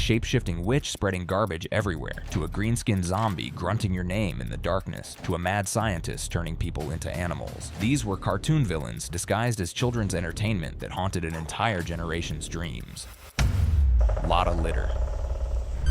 shape-shifting witch spreading garbage everywhere, to a green-skinned zombie grunting your name in the darkness, to a mad scientist turning people into animals. These were cartoon villains disguised as children's entertainment that haunted an entire generation's dreams. Lotta litter.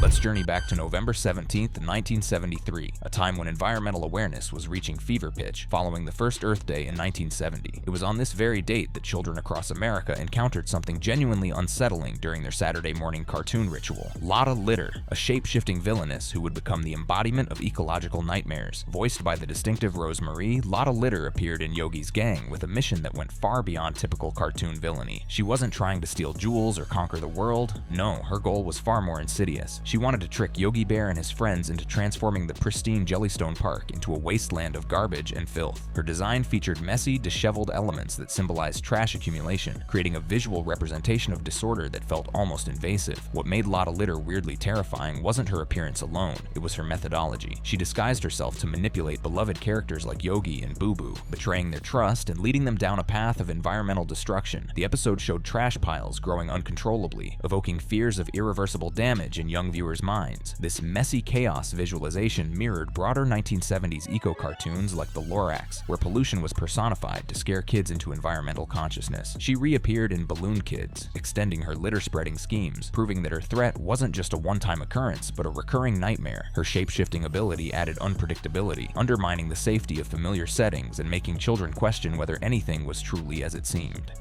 Let's journey back to November 17, 1973, a time when environmental awareness was reaching fever pitch following the first Earth Day in 1970. It was on this very date that children across America encountered something genuinely unsettling during their Saturday morning cartoon ritual. Lotta Litter, a shape-shifting villainess who would become the embodiment of ecological nightmares. Voiced by the distinctive Rosemarie, Lotta Litter appeared in Yogi's gang with a mission that went far beyond typical cartoon villainy. She wasn't trying to steal jewels or conquer the world. No, her goal was far more insidious. She wanted to trick Yogi Bear and his friends into transforming the pristine Jellystone Park into a wasteland of garbage and filth. Her design featured messy, disheveled elements that symbolized trash accumulation, creating a visual representation of disorder that felt almost invasive. What made Lotta Litter weirdly terrifying wasn't her appearance alone, it was her methodology. She disguised herself to manipulate beloved characters like Yogi and Boo Boo, betraying their trust and leading them down a path of environmental destruction. The episode showed trash piles growing uncontrollably, evoking fears of irreversible damage in young viewers' minds. This messy chaos visualization mirrored broader 1970s eco-cartoons like The Lorax, where pollution was personified to scare kids into environmental consciousness. She reappeared in Balloon Kids, extending her litter-spreading schemes, proving that her threat wasn't just a one-time occurrence, but a recurring nightmare. Her shape-shifting ability added unpredictability, undermining the safety of familiar settings and making children question whether anything was truly as it seemed.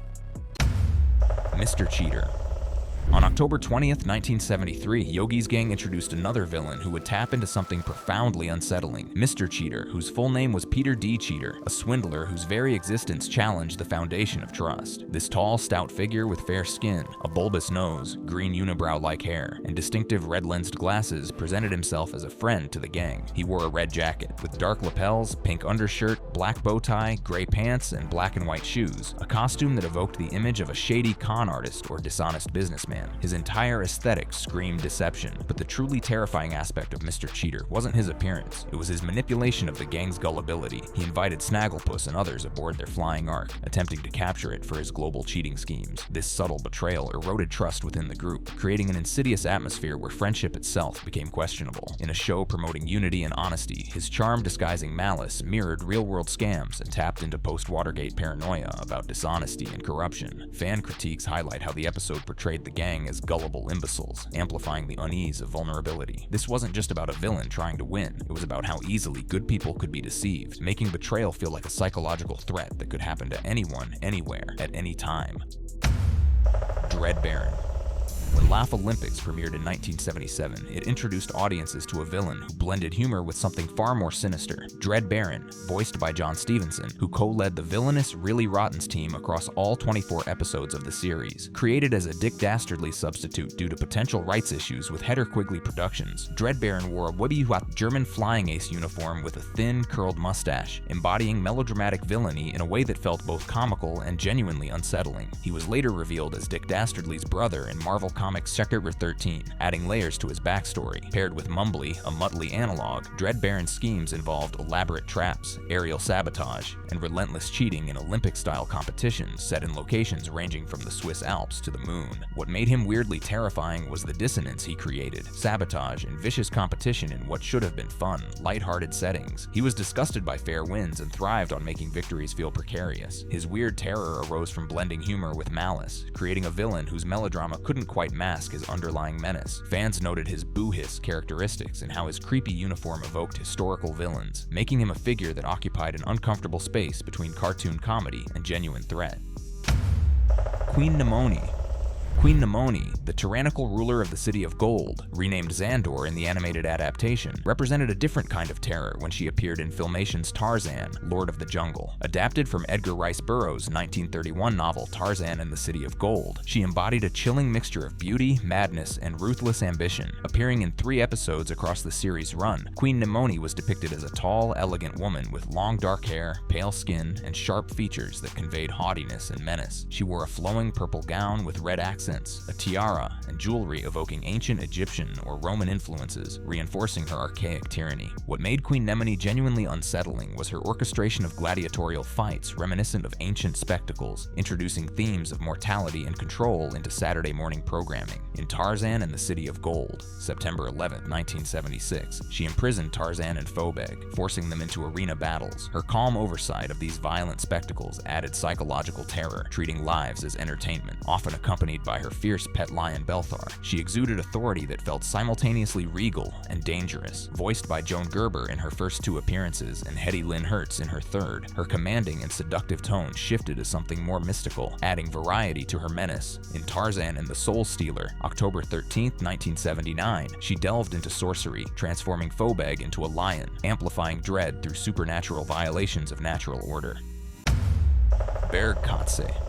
Mr. Cheater. On October 20th, 1973, Yogi's gang introduced another villain who would tap into something profoundly unsettling, Mr. Cheater, whose full name was Peter D. Cheater, a swindler whose very existence challenged the foundation of trust. This tall, stout figure with fair skin, a bulbous nose, green unibrow-like hair, and distinctive red-lensed glasses presented himself as a friend to the gang. He wore a red jacket, with dark lapels, pink undershirt, black bow tie, gray pants, and black and white shoes, a costume that evoked the image of a shady con artist or dishonest businessman. His entire aesthetic screamed deception, but the truly terrifying aspect of Mr. Cheater wasn't his appearance, it was his manipulation of the gang's gullibility. He invited Snagglepuss and others aboard their flying ark, attempting to capture it for his global cheating schemes. This subtle betrayal eroded trust within the group, creating an insidious atmosphere where friendship itself became questionable. In a show promoting unity and honesty, his charm disguising malice mirrored real-world scams and tapped into post-Watergate paranoia about dishonesty and corruption. Fan critiques highlight how the episode portrayed the gang as gullible imbeciles, amplifying the unease of vulnerability. This wasn't just about a villain trying to win, it was about how easily good people could be deceived, making betrayal feel like a psychological threat that could happen to anyone, anywhere, at any time. Dread Baron. When Laugh Olympics premiered in 1977, it introduced audiences to a villain who blended humor with something far more sinister. Dread Baron, voiced by John Stevenson, who co-led the villainous Really Rottens team across all 24 episodes of the series. Created as a Dick Dastardly substitute due to potential rights issues with Hedder Quigley Productions, Dread Baron wore a Webby-Wat German flying ace uniform with a thin, curled mustache, embodying melodramatic villainy in a way that felt both comical and genuinely unsettling. He was later revealed as Dick Dastardly's brother in Marvel Comics Sector 13, adding layers to his backstory. Paired with Mumbly, a Muttley analog, Dread Baron's schemes involved elaborate traps, aerial sabotage, and relentless cheating in Olympic-style competitions set in locations ranging from the Swiss Alps to the moon. What made him weirdly terrifying was the dissonance he created, sabotage and vicious competition in what should have been fun, lighthearted settings. He was disgusted by fair wins and thrived on making victories feel precarious. His weird terror arose from blending humor with malice, creating a villain whose melodrama couldn't quite mask his underlying menace. Fans noted his boo-hiss characteristics and how his creepy uniform evoked historical villains, making him a figure that occupied an uncomfortable space between cartoon comedy and genuine threat. Queen Nemone. Queen Nemone, the tyrannical ruler of the City of Gold, renamed Xandor in the animated adaptation, represented a different kind of terror when she appeared in Filmation's Tarzan, Lord of the Jungle. Adapted from Edgar Rice Burroughs' 1931 novel Tarzan and the City of Gold, she embodied a chilling mixture of beauty, madness, and ruthless ambition. Appearing in 3 episodes across the series' run, Queen Nemone was depicted as a tall, elegant woman with long dark hair, pale skin, and sharp features that conveyed haughtiness and menace. She wore a flowing purple gown with red accents accents, a tiara, and jewelry evoking ancient Egyptian or Roman influences, reinforcing her archaic tyranny. What made Queen Nemone genuinely unsettling was her orchestration of gladiatorial fights reminiscent of ancient spectacles, introducing themes of mortality and control into Saturday morning programming. In Tarzan and the City of Gold, September 11, 1976, she imprisoned Tarzan and Phobeg, forcing them into arena battles. Her calm oversight of these violent spectacles added psychological terror, treating lives as entertainment, often accompanied by her fierce pet lion Belthar. She exuded authority that felt simultaneously regal and dangerous. Voiced by Joan Gerber in her first two appearances and Hedy Lynn Hertz in her third, her commanding and seductive tone shifted to something more mystical, adding variety to her menace. In Tarzan and the Soul Stealer, October 13, 1979, she delved into sorcery, transforming Phobeg into a lion, amplifying dread through supernatural violations of natural order. Bergkatze.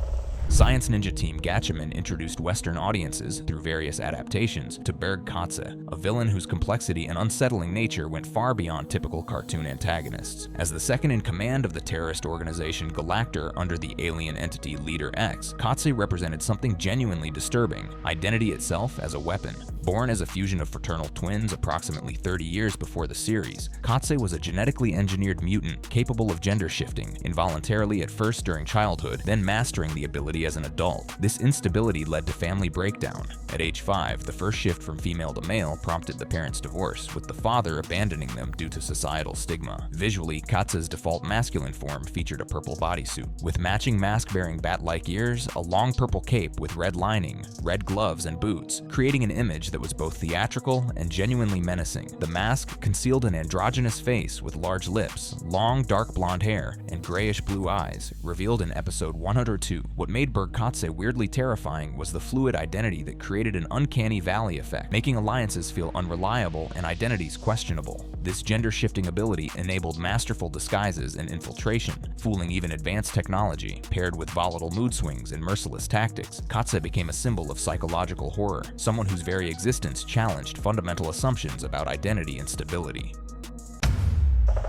Science ninja team Gatchaman introduced Western audiences, through various adaptations, to Bergkatze, a villain whose complexity and unsettling nature went far beyond typical cartoon antagonists. As the second in command of the terrorist organization Galactor under the alien entity Leader X, Katze represented something genuinely disturbing: identity itself as a weapon. Born as a fusion of fraternal twins approximately 30 years before the series, Katze was a genetically engineered mutant capable of gender shifting, involuntarily at first during childhood, then mastering the ability as an adult. This instability led to family breakdown. At age 5, the first shift from female to male prompted the parents' divorce, with the father abandoning them due to societal stigma. Visually, Katze's default masculine form featured a purple bodysuit, with matching mask-bearing bat-like ears, a long purple cape with red lining, red gloves, and boots, creating an image that was both theatrical and genuinely menacing. The mask concealed an androgynous face with large lips, long dark blonde hair, and grayish-blue eyes, revealed in episode 102. What made Bergkatze weirdly terrifying was the fluid identity that created an uncanny valley effect, making alliances feel unreliable and identities questionable. This gender-shifting ability enabled masterful disguises and infiltration, fooling even advanced technology. Paired with volatile mood swings and merciless tactics, Katze became a symbol of psychological horror, someone whose very existence challenged fundamental assumptions about identity and stability.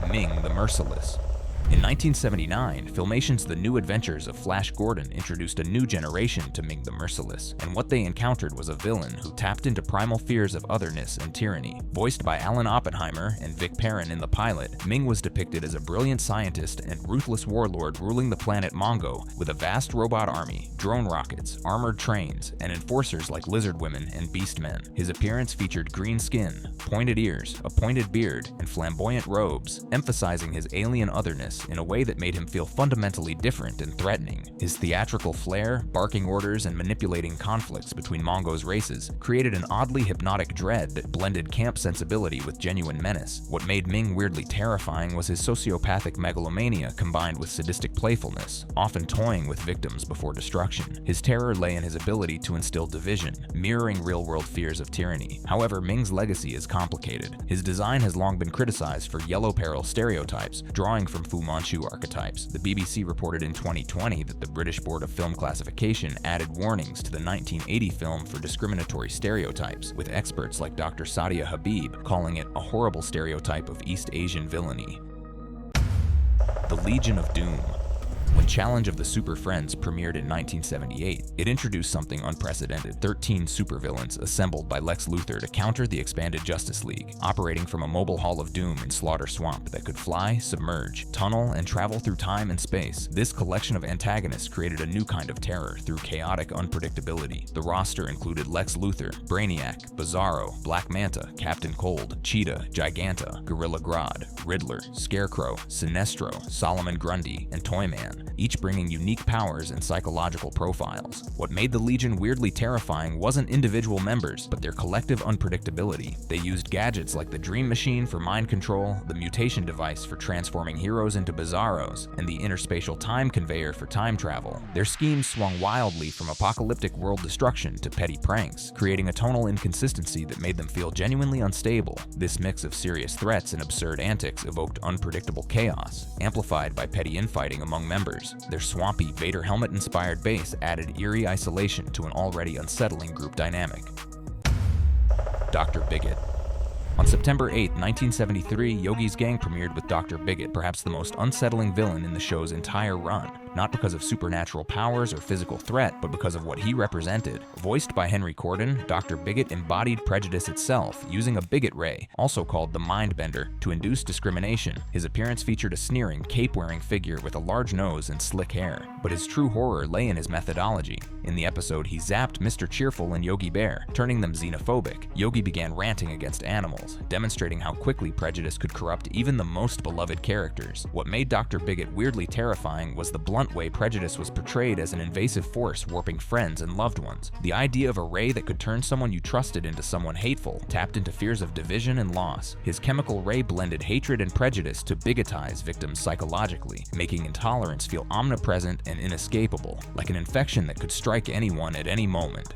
Ming the Merciless. In 1979, Filmation's The New Adventures of Flash Gordon introduced a new generation to Ming the Merciless, and what they encountered was a villain who tapped into primal fears of otherness and tyranny. Voiced by Alan Oppenheimer and Vic Perrin in the pilot, Ming was depicted as a brilliant scientist and ruthless warlord ruling the planet Mongo with a vast robot army, drone rockets, armored trains, and enforcers like lizard women and beast men. His appearance featured green skin, pointed ears, a pointed beard, and flamboyant robes, emphasizing his alien otherness in a way that made him feel fundamentally different and threatening. His theatrical flair, barking orders, and manipulating conflicts between Mongo's races created an oddly hypnotic dread that blended camp sensibility with genuine menace. What made Ming weirdly terrifying was his sociopathic megalomania combined with sadistic playfulness, often toying with victims before destruction. His terror lay in his ability to instill division, mirroring real-world fears of tyranny. However, Ming's legacy is complicated. His design has long been criticized for yellow peril stereotypes, drawing from Fu Manchu archetypes. The BBC reported in 2020 that the British Board of Film Classification added warnings to the 1980 film for discriminatory stereotypes, with experts like Dr. Sadia Habib calling it a horrible stereotype of East Asian villainy. The Legion of Doom. When Challenge of the Super Friends premiered in 1978, it introduced something unprecedented: 13 supervillains assembled by Lex Luthor to counter the expanded Justice League, operating from a mobile Hall of Doom in Slaughter Swamp that could fly, submerge, tunnel, and travel through time and space. This collection of antagonists created a new kind of terror through chaotic unpredictability. The roster included Lex Luthor, Brainiac, Bizarro, Black Manta, Captain Cold, Cheetah, Giganta, Gorilla Grodd, Riddler, Scarecrow, Sinestro, Solomon Grundy, and Toyman, each bringing unique powers and psychological profiles. What made the Legion weirdly terrifying wasn't individual members, but their collective unpredictability. They used gadgets like the Dream Machine for mind control, the mutation device for transforming heroes into Bizarros, and the interspatial time conveyor for time travel. Their schemes swung wildly from apocalyptic world destruction to petty pranks, creating a tonal inconsistency that made them feel genuinely unstable. This mix of serious threats and absurd antics evoked unpredictable chaos, amplified by petty infighting among members. Their swampy Vader helmet-inspired base added eerie isolation to an already unsettling group dynamic. Dr. Bigot. On September 8, 1973, Yogi's Gang premiered with Dr. Bigot, perhaps the most unsettling villain in the show's entire run. not because of supernatural powers or physical threat, but because of what he represented. Voiced by Henry Corden, Dr. Bigot embodied prejudice itself, using a bigot ray, also called the Mindbender, to induce discrimination. His appearance featured a sneering, cape-wearing figure with a large nose and slick hair, but his true horror lay in his methodology. In the episode, he zapped Mr. Cheerful and Yogi Bear, turning them xenophobic. Yogi began ranting against animals, demonstrating how quickly prejudice could corrupt even the most beloved characters. What made Dr. Bigot weirdly terrifying was the blunt way prejudice was portrayed as an invasive force warping friends and loved ones. The idea of a ray that could turn someone you trusted into someone hateful tapped into fears of division and loss. His chemical ray blended hatred and prejudice to bigotize victims psychologically, making intolerance feel omnipresent and inescapable, like an infection that could strike anyone at any moment.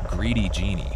Greedy Genie.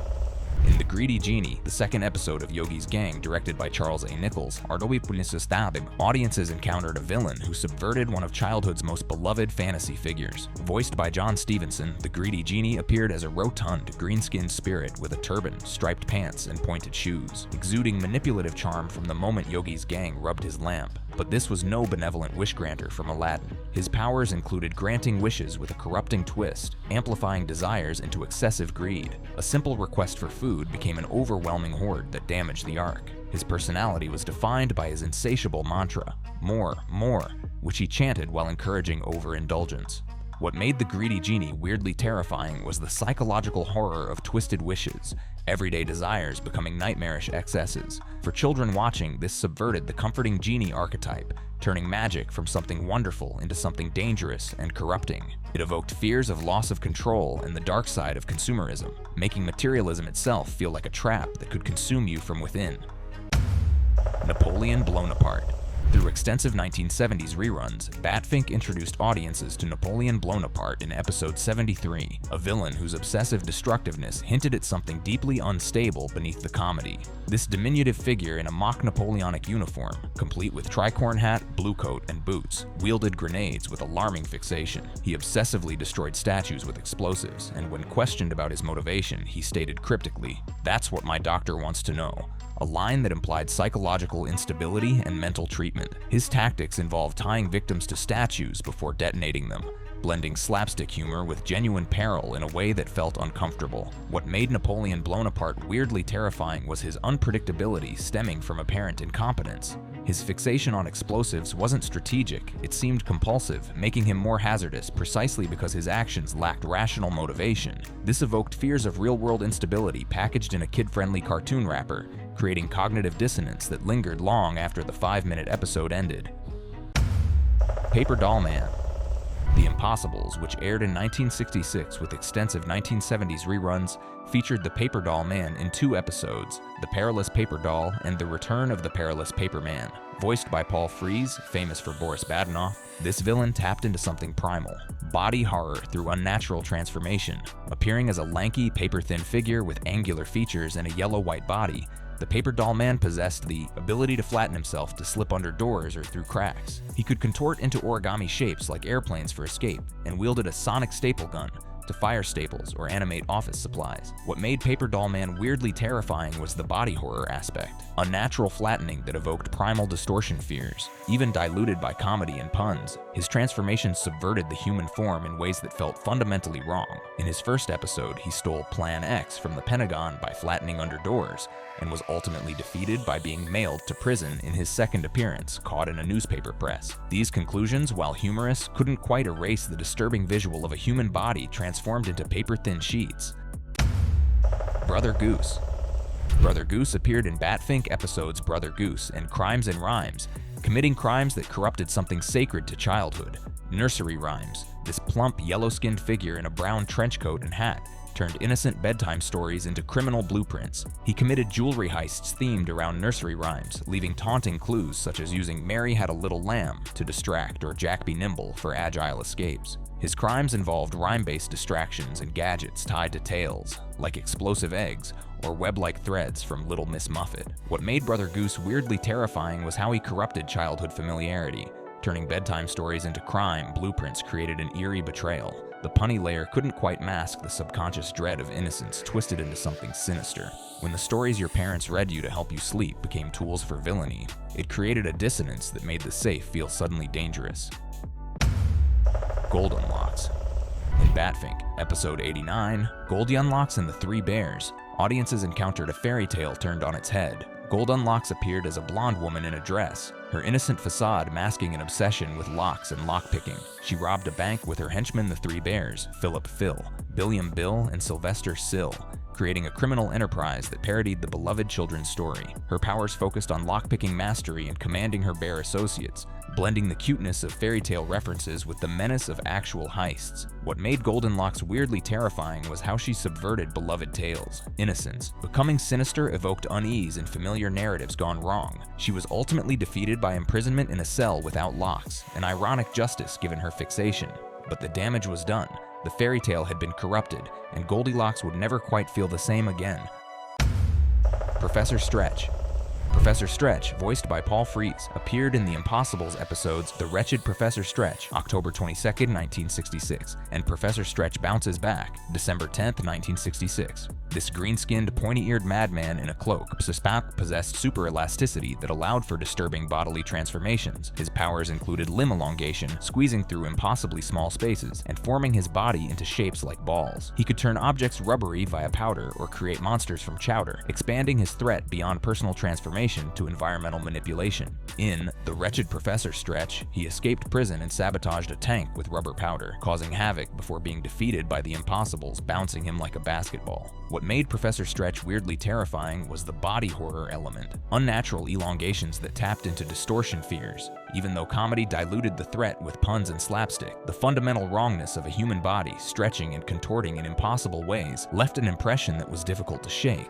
In The Greedy Genie, the second episode of Yogi's Gang, directed by Charles A. Nichols, audiences encountered a villain who subverted one of childhood's most beloved fantasy figures. Voiced by John Stevenson, the Greedy Genie appeared as a rotund, green-skinned spirit with a turban, striped pants, and pointed shoes, exuding manipulative charm from the moment Yogi's gang rubbed his lamp. But this was no benevolent wish-granter from Aladdin. His powers included granting wishes with a corrupting twist, amplifying desires into excessive greed. A simple request for food became an overwhelming horde that damaged the ark. His personality was defined by his insatiable mantra, more, which he chanted while encouraging overindulgence. What made the Greedy Genie weirdly terrifying was the psychological horror of twisted wishes, everyday desires becoming nightmarish excesses. For children watching, this subverted the comforting genie archetype, turning magic from something wonderful into something dangerous and corrupting. It evoked fears of loss of control and the dark side of consumerism, making materialism itself feel like a trap that could consume you from within. Napoleon Blown Apart. Through extensive 1970s reruns, Batfink introduced audiences to Napoleon Blown Apart in episode 73, a villain whose obsessive destructiveness hinted at something deeply unstable beneath the comedy. This diminutive figure in a mock Napoleonic uniform, complete with tricorn hat, blue coat, and boots, wielded grenades with alarming fixation. He obsessively destroyed statues with explosives, and when questioned about his motivation, he stated cryptically, "That's what my doctor wants to know," a line that implied psychological instability and mental treatment. His tactics involved tying victims to statues before detonating them, blending slapstick humor with genuine peril in a way that felt uncomfortable. What made Napoleon Blown Apart weirdly terrifying was his unpredictability stemming from apparent incompetence. His fixation on explosives wasn't strategic, it seemed compulsive, making him more hazardous precisely because his actions lacked rational motivation. This evoked fears of real-world instability packaged in a kid-friendly cartoon wrapper, creating cognitive dissonance that lingered long after the 5-minute episode ended. Paper Doll Man. The Impossibles, which aired in 1966 with extensive 1970s reruns, featured the Paper Doll Man in 2 episodes, The Perilous Paper Doll and The Return of the Perilous Paper Man. Voiced by Paul Frees, famous for Boris Badenov, this villain tapped into something primal, body horror through unnatural transformation. Appearing as a lanky, paper-thin figure with angular features and a yellow-white body, the Paper Doll Man possessed the ability to flatten himself to slip under doors or through cracks. He could contort into origami shapes like airplanes for escape, and wielded a sonic staple gun to fire staples or animate office supplies. What made Paper Doll Man weirdly terrifying was the body horror aspect, unnatural flattening that evoked primal distortion fears, even diluted by comedy and puns. His transformation subverted the human form in ways that felt fundamentally wrong. In his first episode, he stole Plan X from the Pentagon by flattening under doors, and was ultimately defeated by being mailed to prison in his second appearance, caught in a newspaper press. These conclusions, while humorous, couldn't quite erase the disturbing visual of a human body transformed into paper-thin sheets. Brother Goose. Brother Goose appeared in Batfink episodes Brother Goose and Crimes and Rhymes, committing crimes that corrupted something sacred to childhood. Nursery Rhymes. This plump, yellow-skinned figure in a brown trench coat and hat turned innocent bedtime stories into criminal blueprints. He committed jewelry heists themed around nursery rhymes, leaving taunting clues such as using "Mary had a little lamb" to distract or "Jack be nimble" for agile escapes. His crimes involved rhyme-based distractions and gadgets tied to tales, like explosive eggs or web-like threads from Little Miss Muffet. What made Brother Goose weirdly terrifying was how he corrupted childhood familiarity. Turning bedtime stories into crime blueprints created an eerie betrayal. The punny layer couldn't quite mask the subconscious dread of innocence twisted into something sinister. When the stories your parents read you to help you sleep became tools for villainy, it created a dissonance that made the safe feel suddenly dangerous. Batfink, Episode 89, Goldie Unlocks and the Three Bears, audiences encountered a fairy tale turned on its head. Gold Unlocks appeared as a blonde woman in a dress, her innocent facade masking an obsession with locks and lockpicking. She robbed a bank with her henchmen, the Three Bears, Philip Phil, Billiam Bill, and Sylvester Sill, creating a criminal enterprise that parodied the beloved children's story. Her powers focused on lockpicking mastery and commanding her bear associates, blending the cuteness of fairy tale references with the menace of actual heists. What made Goldenlocks weirdly terrifying was how she subverted beloved tales. Innocence. Becoming Sinister evoked unease in familiar narratives gone wrong. She was ultimately defeated by imprisonment in a cell without locks, an ironic justice given her fixation. But the damage was done. The fairy tale had been corrupted, and Goldilocks would never quite feel the same again. Professor Stretch. Professor Stretch, voiced by Paul Frees, appeared in the Impossibles episodes The Wretched Professor Stretch, October 22, 1966, and Professor Stretch Bounces Back, December 10, 1966. This green-skinned, pointy-eared madman in a cloak possessed super elasticity that allowed for disturbing bodily transformations. His powers included limb elongation, squeezing through impossibly small spaces, and forming his body into shapes like balls. He could turn objects rubbery via powder or create monsters from chowder, expanding his threat beyond personal transformation to environmental manipulation. In The Wretched Professor Stretch, he escaped prison and sabotaged a tank with rubber powder, causing havoc before being defeated by the Impossibles, bouncing him like a basketball. What made Professor Stretch weirdly terrifying was the body horror element, unnatural elongations that tapped into distortion fears. Even though comedy diluted the threat with puns and slapstick, the fundamental wrongness of a human body stretching and contorting in impossible ways left an impression that was difficult to shake.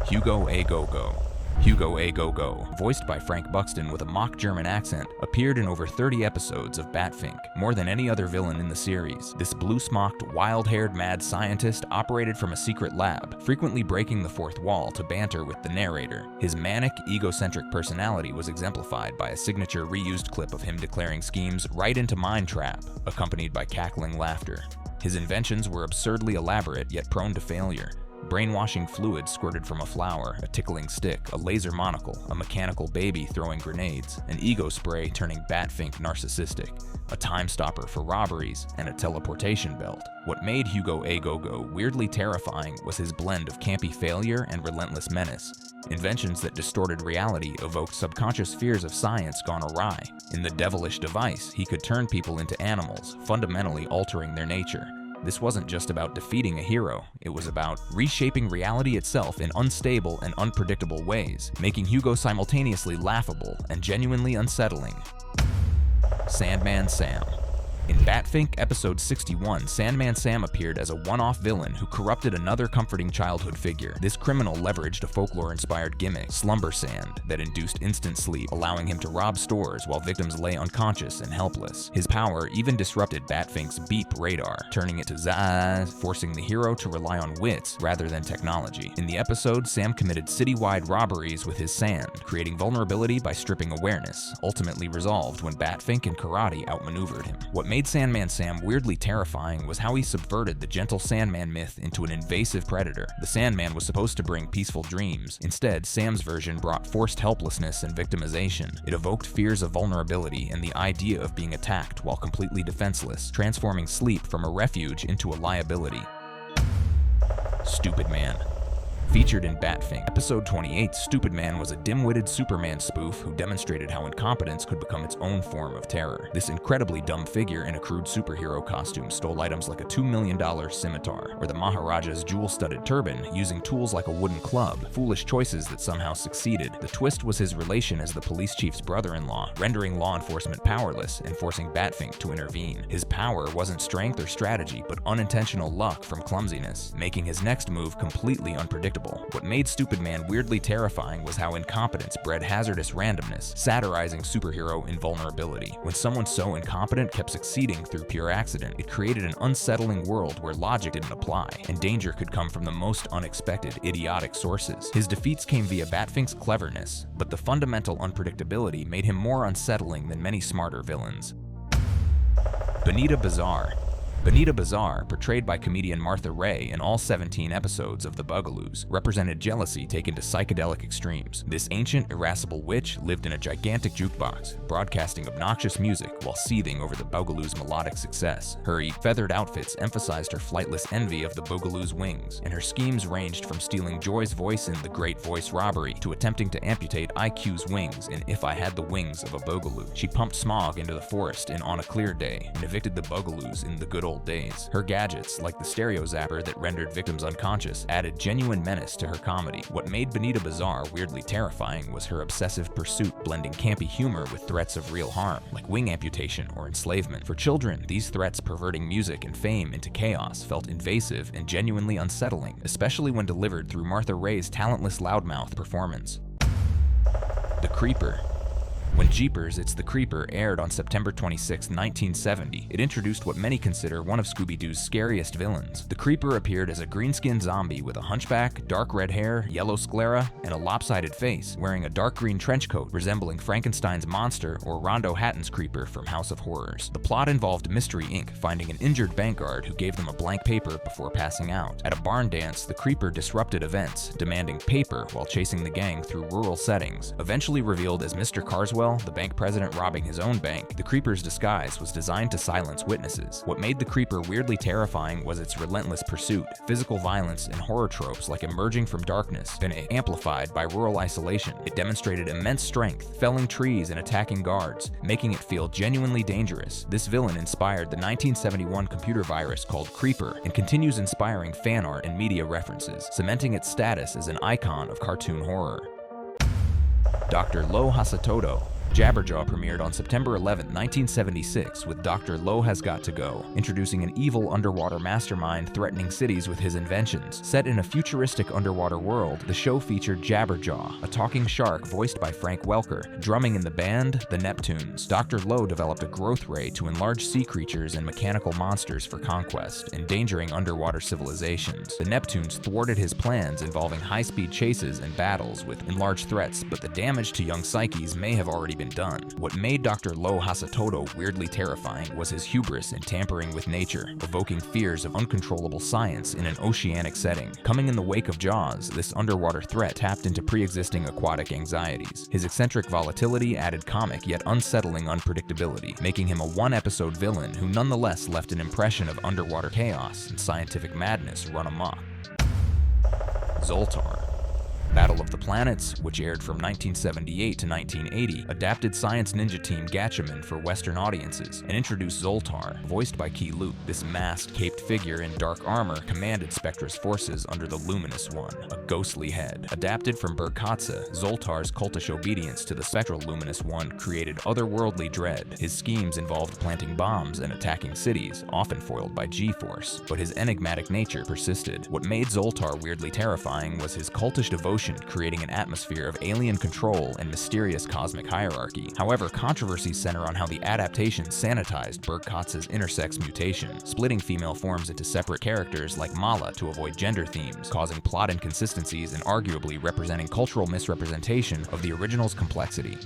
Hugo A. Go-Go. Hugo A. Go-Go, voiced by Frank Buxton with a mock German accent, appeared in over 30 episodes of Batfink, more than any other villain in the series. This blue-smocked, wild-haired mad scientist operated from a secret lab, frequently breaking the fourth wall to banter with the narrator. His manic, egocentric personality was exemplified by a signature reused clip of him declaring schemes right into Mind Trap, accompanied by cackling laughter. His inventions were absurdly elaborate yet prone to failure. Brainwashing fluid squirted from a flower, a tickling stick, a laser monocle, a mechanical baby throwing grenades, an ego spray turning Batfink narcissistic, a time stopper for robberies, and a teleportation belt. What made Hugo A. Go-Go weirdly terrifying was his blend of campy failure and relentless menace. Inventions that distorted reality evoked subconscious fears of science gone awry. In the devilish device, he could turn people into animals, fundamentally altering their nature. This wasn't just about defeating a hero, it was about reshaping reality itself in unstable and unpredictable ways, making Hugo simultaneously laughable and genuinely unsettling. Sandman Sam. In Batfink Episode 61, Sandman Sam appeared as a one-off villain who corrupted another comforting childhood figure. This criminal leveraged a folklore-inspired gimmick, slumber sand, that induced instant sleep, allowing him to rob stores while victims lay unconscious and helpless. His power even disrupted Batfink's beep radar, turning it to zzzz, forcing the hero to rely on wits rather than technology. In the episode, Sam committed citywide robberies with his sand, creating vulnerability by stripping awareness, ultimately resolved when Batfink and Karate outmaneuvered him. What made Sandman Sam weirdly terrifying was how he subverted the gentle Sandman myth into an invasive predator. The Sandman was supposed to bring peaceful dreams. Instead, Sam's version brought forced helplessness and victimization. It evoked fears of vulnerability and the idea of being attacked while completely defenseless, transforming sleep from a refuge into a liability. Stupid Man. Featured in Batfink Episode 28, Stupid Man was a dim-witted Superman spoof who demonstrated how incompetence could become its own form of terror. This incredibly dumb figure in a crude superhero costume stole items like a $2 million scimitar, or the Maharaja's jewel-studded turban, using tools like a wooden club, foolish choices that somehow succeeded. The twist was his relation as the police chief's brother-in-law, rendering law enforcement powerless and forcing Batfink to intervene. His power wasn't strength or strategy, but unintentional luck from clumsiness, making his next move completely unpredictable. What made Stupid Man weirdly terrifying was how incompetence bred hazardous randomness, satirizing superhero invulnerability. When someone so incompetent kept succeeding through pure accident, it created an unsettling world where logic didn't apply, and danger could come from the most unexpected, idiotic sources. His defeats came via Batfink's cleverness, but the fundamental unpredictability made him more unsettling than many smarter villains. Benita Bazaar. Benita Bazaar, portrayed by comedian Martha Raye in all 17 episodes of The Bugaloos, represented jealousy taken to psychedelic extremes. This ancient, irascible witch lived in a gigantic jukebox, broadcasting obnoxious music while seething over the Bugaloos' melodic success. Her feathered outfits emphasized her flightless envy of the Bugaloos' wings, and her schemes ranged from stealing Joy's voice in The Great Voice Robbery to attempting to amputate IQ's wings in If I Had the Wings of a Bugaloo. She pumped smog into the forest in On a Clear Day and evicted the Bugaloos in The Good Old Days. Her gadgets, like the stereo zapper that rendered victims unconscious, added genuine menace to her comedy. What made Benita Bazaar weirdly terrifying was her obsessive pursuit, blending campy humor with threats of real harm, like wing amputation or enslavement. For children, these threats perverting music and fame into chaos felt invasive and genuinely unsettling, especially when delivered through Martha Raye's talentless loudmouth performance. The Creeper. When Jeepers, It's the Creeper aired on September 26, 1970, it introduced what many consider one of Scooby-Doo's scariest villains. The Creeper appeared as a green-skinned zombie with a hunchback, dark red hair, yellow sclera, and a lopsided face, wearing a dark green trench coat resembling Frankenstein's monster or Rondo Hatton's Creeper from House of Horrors. The plot involved Mystery Inc. finding an injured bank guard who gave them a blank paper before passing out. At a barn dance, the Creeper disrupted events, demanding paper while chasing the gang through rural settings. Eventually revealed as Mr. Carswell, the bank president robbing his own bank, the Creeper's disguise was designed to silence witnesses. What made the Creeper weirdly terrifying was its relentless pursuit. Physical violence and horror tropes like emerging from darkness, then amplified by rural isolation. It demonstrated immense strength, felling trees and attacking guards, making it feel genuinely dangerous. This villain inspired the 1971 computer virus called Creeper and continues inspiring fan art and media references, cementing its status as an icon of cartoon horror. Dr. Lo Hasatodo. Jabberjaw premiered on September 11, 1976 with Dr. Lo Has Got to Go, introducing an evil underwater mastermind threatening cities with his inventions. Set in a futuristic underwater world, the show featured Jabberjaw, a talking shark voiced by Frank Welker, drumming in the band The Neptunes. Dr. Lo developed a growth ray to enlarge sea creatures and mechanical monsters for conquest, endangering underwater civilizations. The Neptunes thwarted his plans involving high-speed chases and battles with enlarged threats, but the damage to young psyches may have already been done. What made Dr. Lo Hasatodo weirdly terrifying was his hubris in tampering with nature, evoking fears of uncontrollable science in an oceanic setting. Coming in the wake of Jaws, this underwater threat tapped into pre-existing aquatic anxieties. His eccentric volatility added comic yet unsettling unpredictability, making him a one-episode villain who nonetheless left an impression of underwater chaos and scientific madness run amok. Zoltar. Battle of the Planets, which aired from 1978 to 1980, adapted science ninja team Gatchaman for Western audiences and introduced Zoltar, voiced by Key Luke. This masked, caped figure in dark armor commanded Spectra's forces under the Luminous One, a ghostly head. Adapted from Berkatza, Zoltar's cultish obedience to the spectral Luminous One created otherworldly dread. His schemes involved planting bombs and attacking cities, often foiled by G-Force, but his enigmatic nature persisted. What made Zoltar weirdly terrifying was his cultish devotion, creating an atmosphere of alien control and mysterious cosmic hierarchy. However, controversies center on how the adaptation sanitized Berkatza's intersex mutation, splitting female forms into separate characters like Mala to avoid gender themes, causing plot inconsistencies and arguably representing cultural misrepresentation of the original's complexity.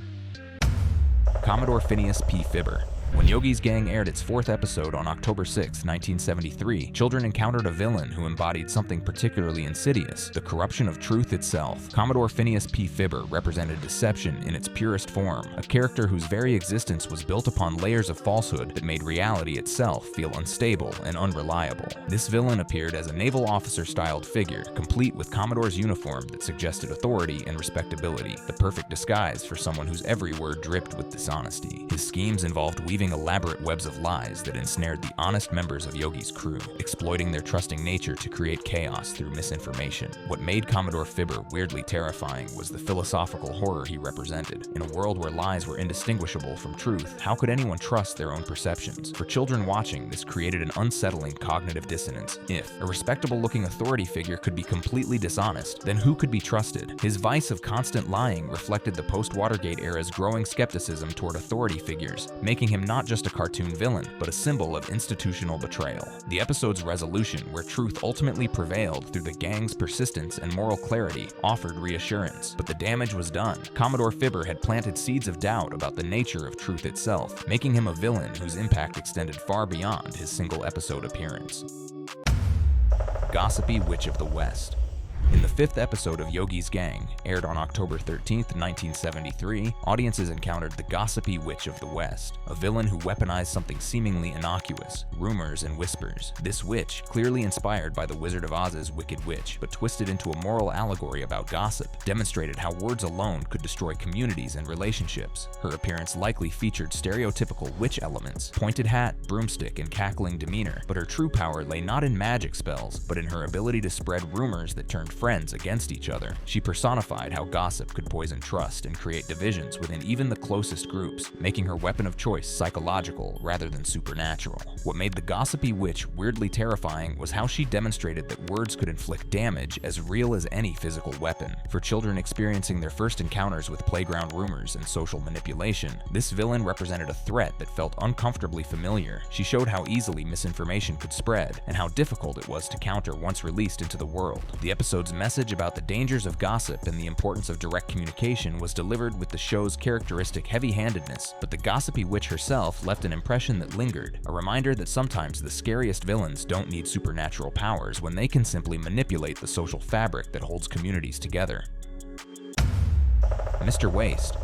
Commodore Phineas P. Fibber. When Yogi's Gang aired its fourth episode on October 6, 1973, children encountered a villain who embodied something particularly insidious, the corruption of truth itself. Commodore Phineas P. Fibber represented deception in its purest form, a character whose very existence was built upon layers of falsehood that made reality itself feel unstable and unreliable. This villain appeared as a naval officer-styled figure, complete with Commodore's uniform that suggested authority and respectability, the perfect disguise for someone whose every word dripped with dishonesty. His schemes involved weaving elaborate webs of lies that ensnared the honest members of Yogi's crew, exploiting their trusting nature to create chaos through misinformation. What made Commodore Fibber weirdly terrifying was the philosophical horror he represented. In a world where lies were indistinguishable from truth, how could anyone trust their own perceptions? For children watching, this created an unsettling cognitive dissonance. If a respectable-looking authority figure could be completely dishonest, then who could be trusted? His vice of constant lying reflected the post-Watergate era's growing skepticism toward authority figures, making him not just a cartoon villain, but a symbol of institutional betrayal. The episode's resolution, where truth ultimately prevailed through the gang's persistence and moral clarity, offered reassurance. But the damage was done. Commodore Fibber had planted seeds of doubt about the nature of truth itself, making him a villain whose impact extended far beyond his single-episode appearance. Gossipy Witch of the West. In the 5th episode of Yogi's Gang, aired on October 13, 1973, audiences encountered the Gossipy Witch of the West, a villain who weaponized something seemingly innocuous, rumors and whispers. This witch, clearly inspired by the Wizard of Oz's Wicked Witch, but twisted into a moral allegory about gossip, demonstrated how words alone could destroy communities and relationships. Her appearance likely featured stereotypical witch elements, pointed hat, broomstick, and cackling demeanor, but her true power lay not in magic spells, but in her ability to spread rumors that turned friends against each other. She personified how gossip could poison trust and create divisions within even the closest groups, making her weapon of choice psychological rather than supernatural. What made the Gossipy Witch weirdly terrifying was how she demonstrated that words could inflict damage as real as any physical weapon. For children experiencing their first encounters with playground rumors and social manipulation, this villain represented a threat that felt uncomfortably familiar. She showed how easily misinformation could spread and how difficult it was to counter once released into the world. The episode's message about the dangers of gossip and the importance of direct communication was delivered with the show's characteristic heavy-handedness, but the Gossipy Witch herself left an impression that lingered, a reminder that sometimes the scariest villains don't need supernatural powers when they can simply manipulate the social fabric that holds communities together. Mr. Waste.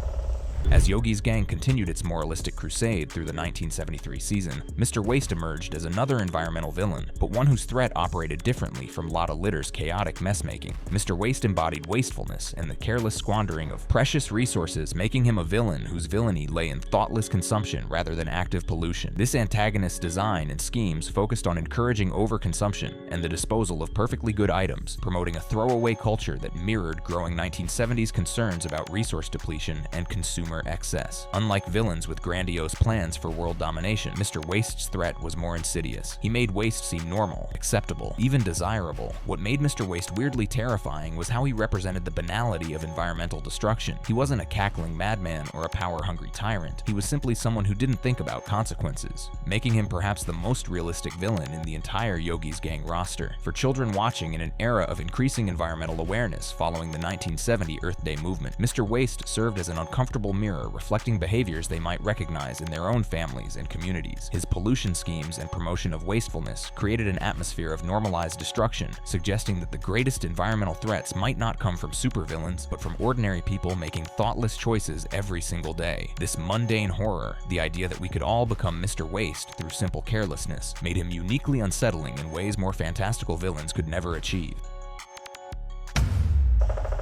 As Yogi's Gang continued its moralistic crusade through the 1973 season, Mr. Waste emerged as another environmental villain, but one whose threat operated differently from Lotta Litter's chaotic mess-making. Mr. Waste embodied wastefulness and the careless squandering of precious resources, making him a villain whose villainy lay in thoughtless consumption rather than active pollution. This antagonist's design and schemes focused on encouraging overconsumption and the disposal of perfectly good items, promoting a throwaway culture that mirrored growing 1970s concerns about resource depletion and consumer excess. Unlike villains with grandiose plans for world domination, Mr. Waste's threat was more insidious. He made waste seem normal, acceptable, even desirable. What made Mr. Waste weirdly terrifying was how he represented the banality of environmental destruction. He wasn't a cackling madman or a power-hungry tyrant. He was simply someone who didn't think about consequences, making him perhaps the most realistic villain in the entire Yogi's Gang roster. For children watching in an era of increasing environmental awareness following the 1970 Earth Day movement, Mr. Waste served as an uncomfortable mirror reflecting behaviors they might recognize in their own families and communities. His pollution schemes and promotion of wastefulness created an atmosphere of normalized destruction, suggesting that the greatest environmental threats might not come from supervillains, but from ordinary people making thoughtless choices every single day. This mundane horror, the idea that we could all become Mr. Waste through simple carelessness, made him uniquely unsettling in ways more fantastical villains could never achieve.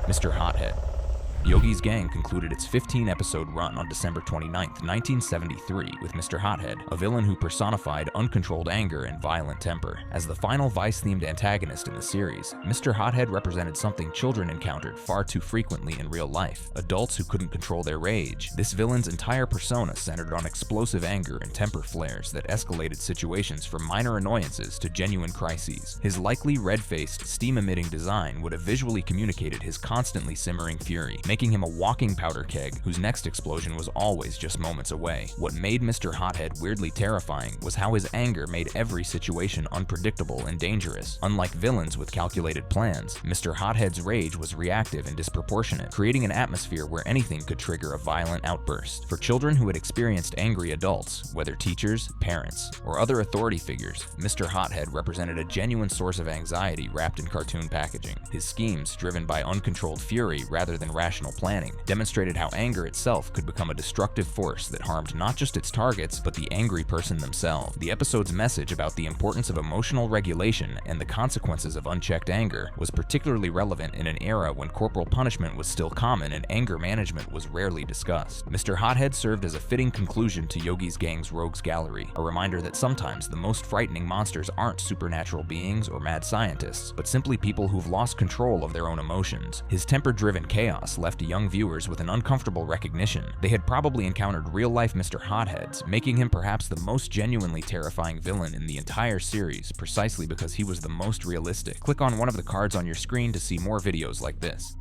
Mr. Hothead. Yogi's Gang concluded its 15-episode run on December 29, 1973, with Mr. Hothead, a villain who personified uncontrolled anger and violent temper. As the final Vice-themed antagonist in the series, Mr. Hothead represented something children encountered far too frequently in real life: adults who couldn't control their rage. This villain's entire persona centered on explosive anger and temper flares that escalated situations from minor annoyances to genuine crises. His likely red-faced, steam-emitting design would have visually communicated his constantly simmering fury, making him a walking powder keg whose next explosion was always just moments away. What made Mr. Hothead weirdly terrifying was how his anger made every situation unpredictable and dangerous. Unlike villains with calculated plans, Mr. Hothead's rage was reactive and disproportionate, creating an atmosphere where anything could trigger a violent outburst. For children who had experienced angry adults, whether teachers, parents, or other authority figures, Mr. Hothead represented a genuine source of anxiety wrapped in cartoon packaging. His schemes, driven by uncontrolled fury rather than rational planning, demonstrated how anger itself could become a destructive force that harmed not just its targets, but the angry person themselves. The episode's message about the importance of emotional regulation and the consequences of unchecked anger was particularly relevant in an era when corporal punishment was still common and anger management was rarely discussed. Mr. Hothead served as a fitting conclusion to Yogi's Gang's Rogues Gallery, a reminder that sometimes the most frightening monsters aren't supernatural beings or mad scientists, but simply people who've lost control of their own emotions. His temper-driven chaos left young viewers with an uncomfortable recognition. They had probably encountered real-life Mr. Hotheads, making him perhaps the most genuinely terrifying villain in the entire series, precisely because he was the most realistic. Click on one of the cards on your screen to see more videos like this.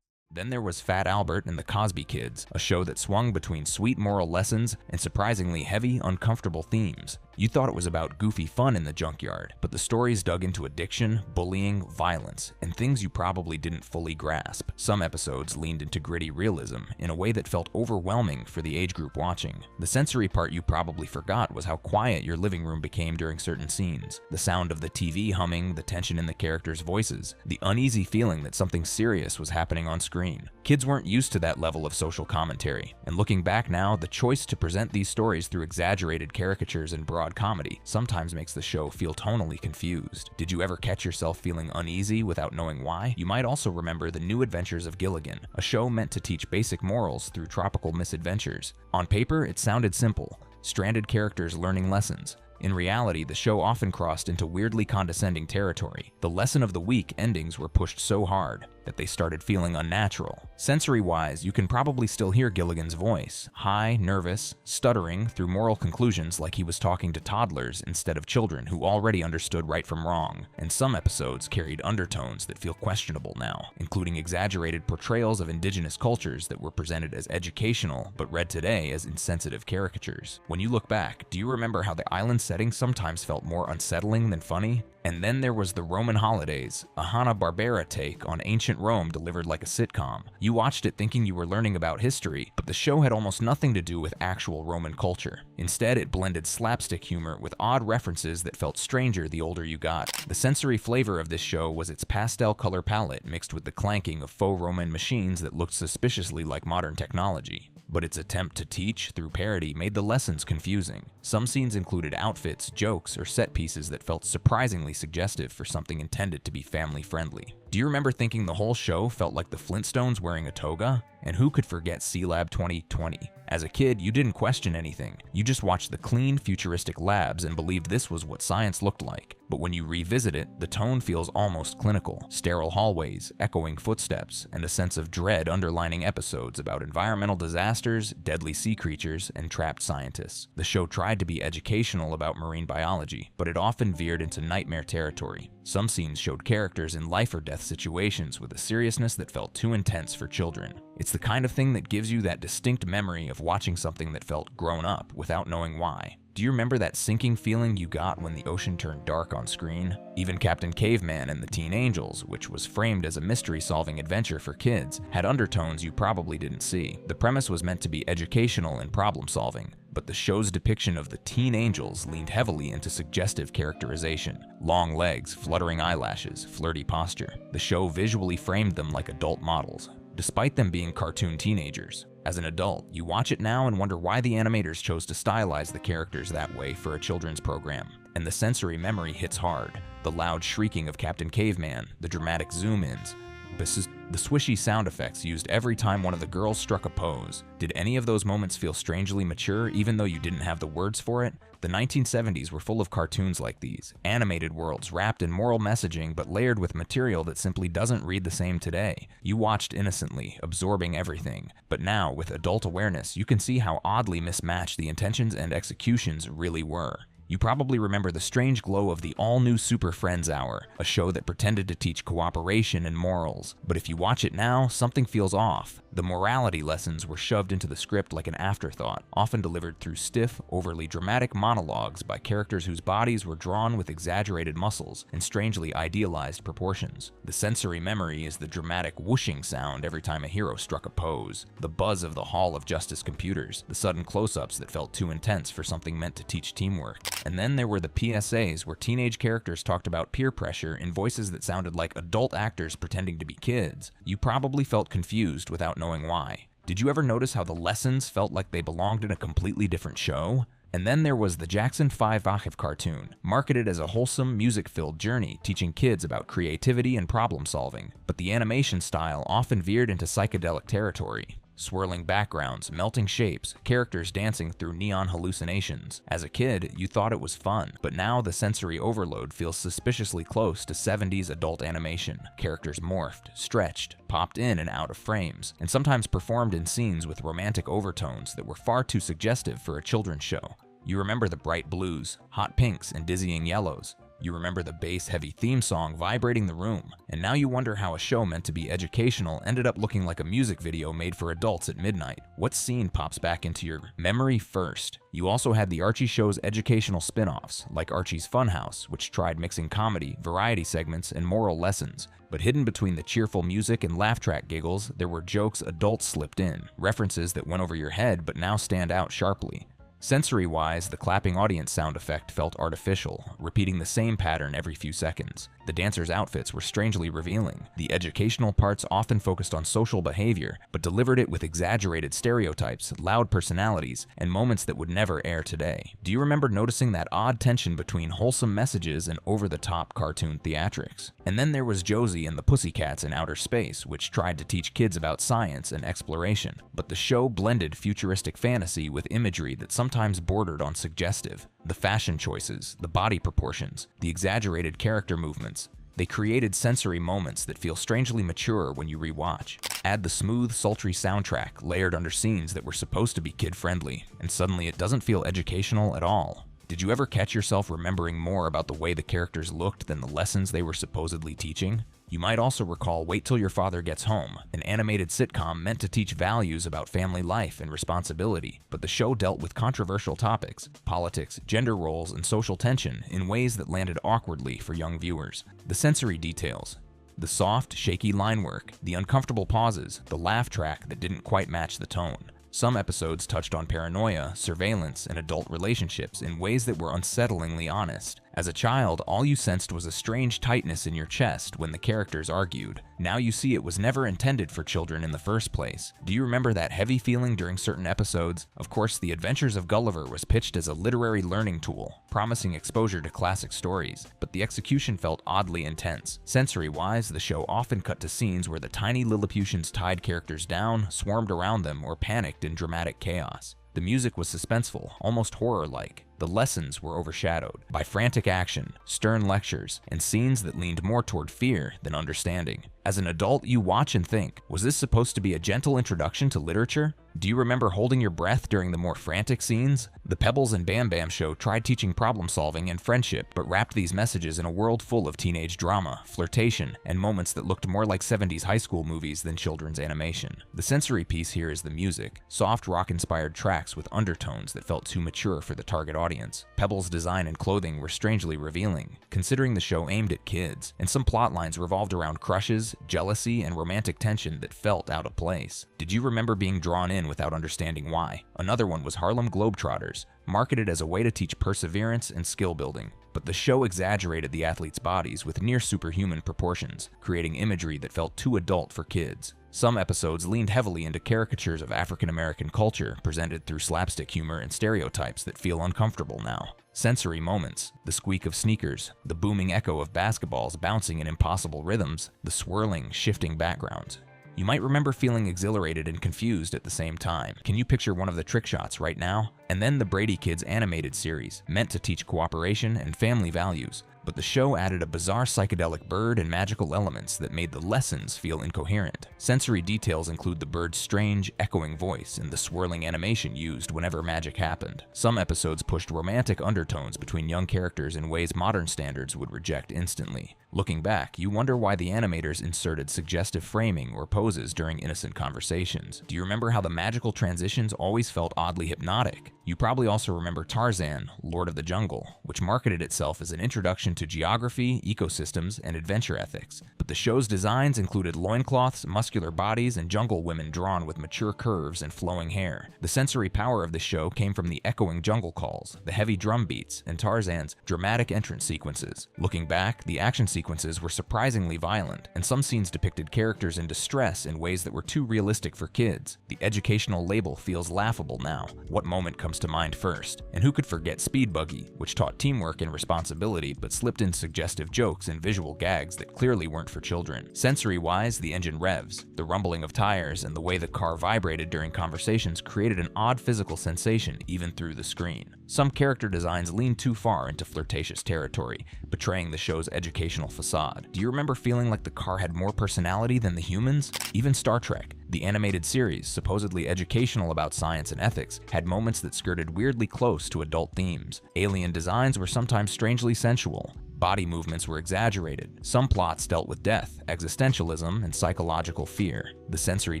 Then there was Fat Albert and the Cosby Kids, a show that swung between sweet moral lessons and surprisingly heavy, uncomfortable themes. You thought it was about goofy fun in the junkyard, but the stories dug into addiction, bullying, violence, and things you probably didn't fully grasp. Some episodes leaned into gritty realism in a way that felt overwhelming for the age group watching. The sensory part you probably forgot was how quiet your living room became during certain scenes. The sound of the TV humming, the tension in the characters' voices, the uneasy feeling that something serious was happening on screen. Kids weren't used to that level of social commentary, and looking back now, the choice to present these stories through exaggerated caricatures and broad comedy sometimes makes the show feel tonally confused. Did you ever catch yourself feeling uneasy without knowing why? You might also remember The New Adventures of Gilligan, a show meant to teach basic morals through tropical misadventures. On paper, it sounded simple, stranded characters learning lessons. In reality, the show often crossed into weirdly condescending territory. The lesson of the week endings were pushed so hard that they started feeling unnatural. Sensory-wise, you can probably still hear Gilligan's voice, high, nervous, stuttering through moral conclusions like he was talking to toddlers instead of children who already understood right from wrong. And some episodes carried undertones that feel questionable now, including exaggerated portrayals of indigenous cultures that were presented as educational but read today as insensitive caricatures. When you look back, do you remember how the island setting sometimes felt more unsettling than funny? And then there was The Roman Holidays, a Hanna-Barbera take on ancient Rome delivered like a sitcom. You watched it thinking you were learning about history, but the show had almost nothing to do with actual Roman culture. Instead, it blended slapstick humor with odd references that felt stranger the older you got. The sensory flavor of this show was its pastel color palette mixed with the clanking of faux Roman machines that looked suspiciously like modern technology. But its attempt to teach through parody made the lessons confusing. Some scenes included outfits, jokes, or set pieces that felt surprisingly suggestive for something intended to be family-friendly. Do you remember thinking the whole show felt like the Flintstones wearing a toga? And who could forget C-Lab 2020? As a kid, you didn't question anything. You just watched the clean, futuristic labs and believed this was what science looked like. But when you revisit it, the tone feels almost clinical. Sterile hallways, echoing footsteps, and a sense of dread underlining episodes about environmental disasters, deadly sea creatures, and trapped scientists. The show tried to be educational about marine biology, but it often veered into nightmare territory. Some scenes showed characters in life or death situations with a seriousness that felt too intense for children. It's the kind of thing that gives you that distinct memory of watching something that felt grown up without knowing why. Do you remember that sinking feeling you got when the ocean turned dark on screen? Even Captain Caveman and the Teen Angels, which was framed as a mystery-solving adventure for kids, had undertones you probably didn't see. The premise was meant to be educational and problem-solving, but the show's depiction of the Teen Angels leaned heavily into suggestive characterization. Long legs, fluttering eyelashes, flirty posture. The show visually framed them like adult models, despite them being cartoon teenagers. As an adult, you watch it now and wonder why the animators chose to stylize the characters that way for a children's program. And the sensory memory hits hard. The loud shrieking of Captain Caveman, the dramatic zoom-ins, the swishy sound effects used every time one of the girls struck a pose. Did any of those moments feel strangely mature even though you didn't have the words for it? The 1970s were full of cartoons like these, animated worlds wrapped in moral messaging but layered with material that simply doesn't read the same today. You watched innocently, absorbing everything, but now, with adult awareness, you can see how oddly mismatched the intentions and executions really were. You probably remember the strange glow of the all-new Super Friends Hour, a show that pretended to teach cooperation and morals. But if you watch it now, something feels off. The morality lessons were shoved into the script like an afterthought, often delivered through stiff, overly dramatic monologues by characters whose bodies were drawn with exaggerated muscles and strangely idealized proportions. The sensory memory is the dramatic whooshing sound every time a hero struck a pose, the buzz of the Hall of Justice computers, the sudden close-ups that felt too intense for something meant to teach teamwork. And then there were the PSAs where teenage characters talked about peer pressure in voices that sounded like adult actors pretending to be kids. You probably felt confused without knowing why. Did you ever notice how the lessons felt like they belonged in a completely different show? And then there was the Jackson 5 Achiv cartoon, marketed as a wholesome, music-filled journey teaching kids about creativity and problem-solving. But the animation style often veered into psychedelic territory. Swirling backgrounds, melting shapes, characters dancing through neon hallucinations. As a kid, you thought it was fun, but now the sensory overload feels suspiciously close to 70s adult animation. Characters morphed, stretched, popped in and out of frames, and sometimes performed in scenes with romantic overtones that were far too suggestive for a children's show. You remember the bright blues, hot pinks, and dizzying yellows. You remember the bass-heavy theme song vibrating the room, and now you wonder how a show meant to be educational ended up looking like a music video made for adults at midnight. What scene pops back into your memory first? You also had the Archie show's educational spin-offs, like Archie's Funhouse, which tried mixing comedy, variety segments, and moral lessons. But hidden between the cheerful music and laugh track giggles, there were jokes adults slipped in, references that went over your head but now stand out sharply. Sensory-wise, the clapping audience sound effect felt artificial, repeating the same pattern every few seconds. The dancers' outfits were strangely revealing. The educational parts often focused on social behavior, but delivered it with exaggerated stereotypes, loud personalities, and moments that would never air today. Do you remember noticing that odd tension between wholesome messages and over-the-top cartoon theatrics? And then there was Josie and the Pussycats in Outer Space, which tried to teach kids about science and exploration. But the show blended futuristic fantasy with imagery that sometimes bordered on suggestive. The fashion choices, the body proportions, the exaggerated character movements, they created sensory moments that feel strangely mature when you rewatch. Add the smooth, sultry soundtrack layered under scenes that were supposed to be kid-friendly, and suddenly it doesn't feel educational at all. Did you ever catch yourself remembering more about the way the characters looked than the lessons they were supposedly teaching? You might also recall Wait Till Your Father Gets Home, an animated sitcom meant to teach values about family life and responsibility, but the show dealt with controversial topics, politics, gender roles, and social tension in ways that landed awkwardly for young viewers. The sensory details, the soft, shaky line work, the uncomfortable pauses, the laugh track that didn't quite match the tone. Some episodes touched on paranoia, surveillance, and adult relationships in ways that were unsettlingly honest. As a child, all you sensed was a strange tightness in your chest when the characters argued. Now you see it was never intended for children in the first place. Do you remember that heavy feeling during certain episodes? Of course, The Adventures of Gulliver was pitched as a literary learning tool, promising exposure to classic stories, but the execution felt oddly intense. Sensory-wise, the show often cut to scenes where the tiny Lilliputians tied characters down, swarmed around them, or panicked in dramatic chaos. The music was suspenseful, almost horror-like. The lessons were overshadowed by frantic action, stern lectures, and scenes that leaned more toward fear than understanding. As an adult, you watch and think, was this supposed to be a gentle introduction to literature? Do you remember holding your breath during the more frantic scenes? The Pebbles and Bam Bam show tried teaching problem solving and friendship, but wrapped these messages in a world full of teenage drama, flirtation, and moments that looked more like 70s high school movies than children's animation. The sensory piece here is the music, soft rock-inspired tracks with undertones that felt too mature for the target audience. Pebbles' design and clothing were strangely revealing, considering the show aimed at kids, and some plot lines revolved around crushes, jealousy, and romantic tension that felt out of place. Did you remember being drawn in without understanding why? Another one was Harlem Globetrotters, marketed as a way to teach perseverance and skill building. But the show exaggerated the athletes' bodies with near superhuman proportions, creating imagery that felt too adult for kids. Some episodes leaned heavily into caricatures of African American culture, presented through slapstick humor and stereotypes that feel uncomfortable now. Sensory moments, the squeak of sneakers, the booming echo of basketballs bouncing in impossible rhythms, the swirling, shifting backgrounds. You might remember feeling exhilarated and confused at the same time. Can you picture one of the trick shots right now? And then the Brady Kids animated series, meant to teach cooperation and family values. But the show added a bizarre psychedelic bird and magical elements that made the lessons feel incoherent. Sensory details include the bird's strange, echoing voice and the swirling animation used whenever magic happened. Some episodes pushed romantic undertones between young characters in ways modern standards would reject instantly. Looking back, you wonder why the animators inserted suggestive framing or poses during innocent conversations. Do you remember how the magical transitions always felt oddly hypnotic? You probably also remember Tarzan, Lord of the Jungle, which marketed itself as an introduction to geography, ecosystems, and adventure ethics. But the show's designs included loincloths, muscular bodies, and jungle women drawn with mature curves and flowing hair. The sensory power of the show came from the echoing jungle calls, the heavy drum beats, and Tarzan's dramatic entrance sequences. Looking back, the action sequences were surprisingly violent, and some scenes depicted characters in distress in ways that were too realistic for kids. The educational label feels laughable now. What moment comes to mind first? And who could forget Speed Buggy, which taught teamwork and responsibility but slipped in suggestive jokes and visual gags that clearly weren't for children. Sensory-wise, the engine revs, the rumbling of tires, and the way the car vibrated during conversations created an odd physical sensation even through the screen. Some character designs leaned too far into flirtatious territory, betraying the show's educational facade. Do you remember feeling like the car had more personality than the humans? Even Star Trek, the animated series, supposedly educational about science and ethics, had moments that skirted weirdly close to adult themes. Alien designs were sometimes strangely sensual, Body movements were exaggerated. Some plots dealt with death, existentialism, and psychological fear. The sensory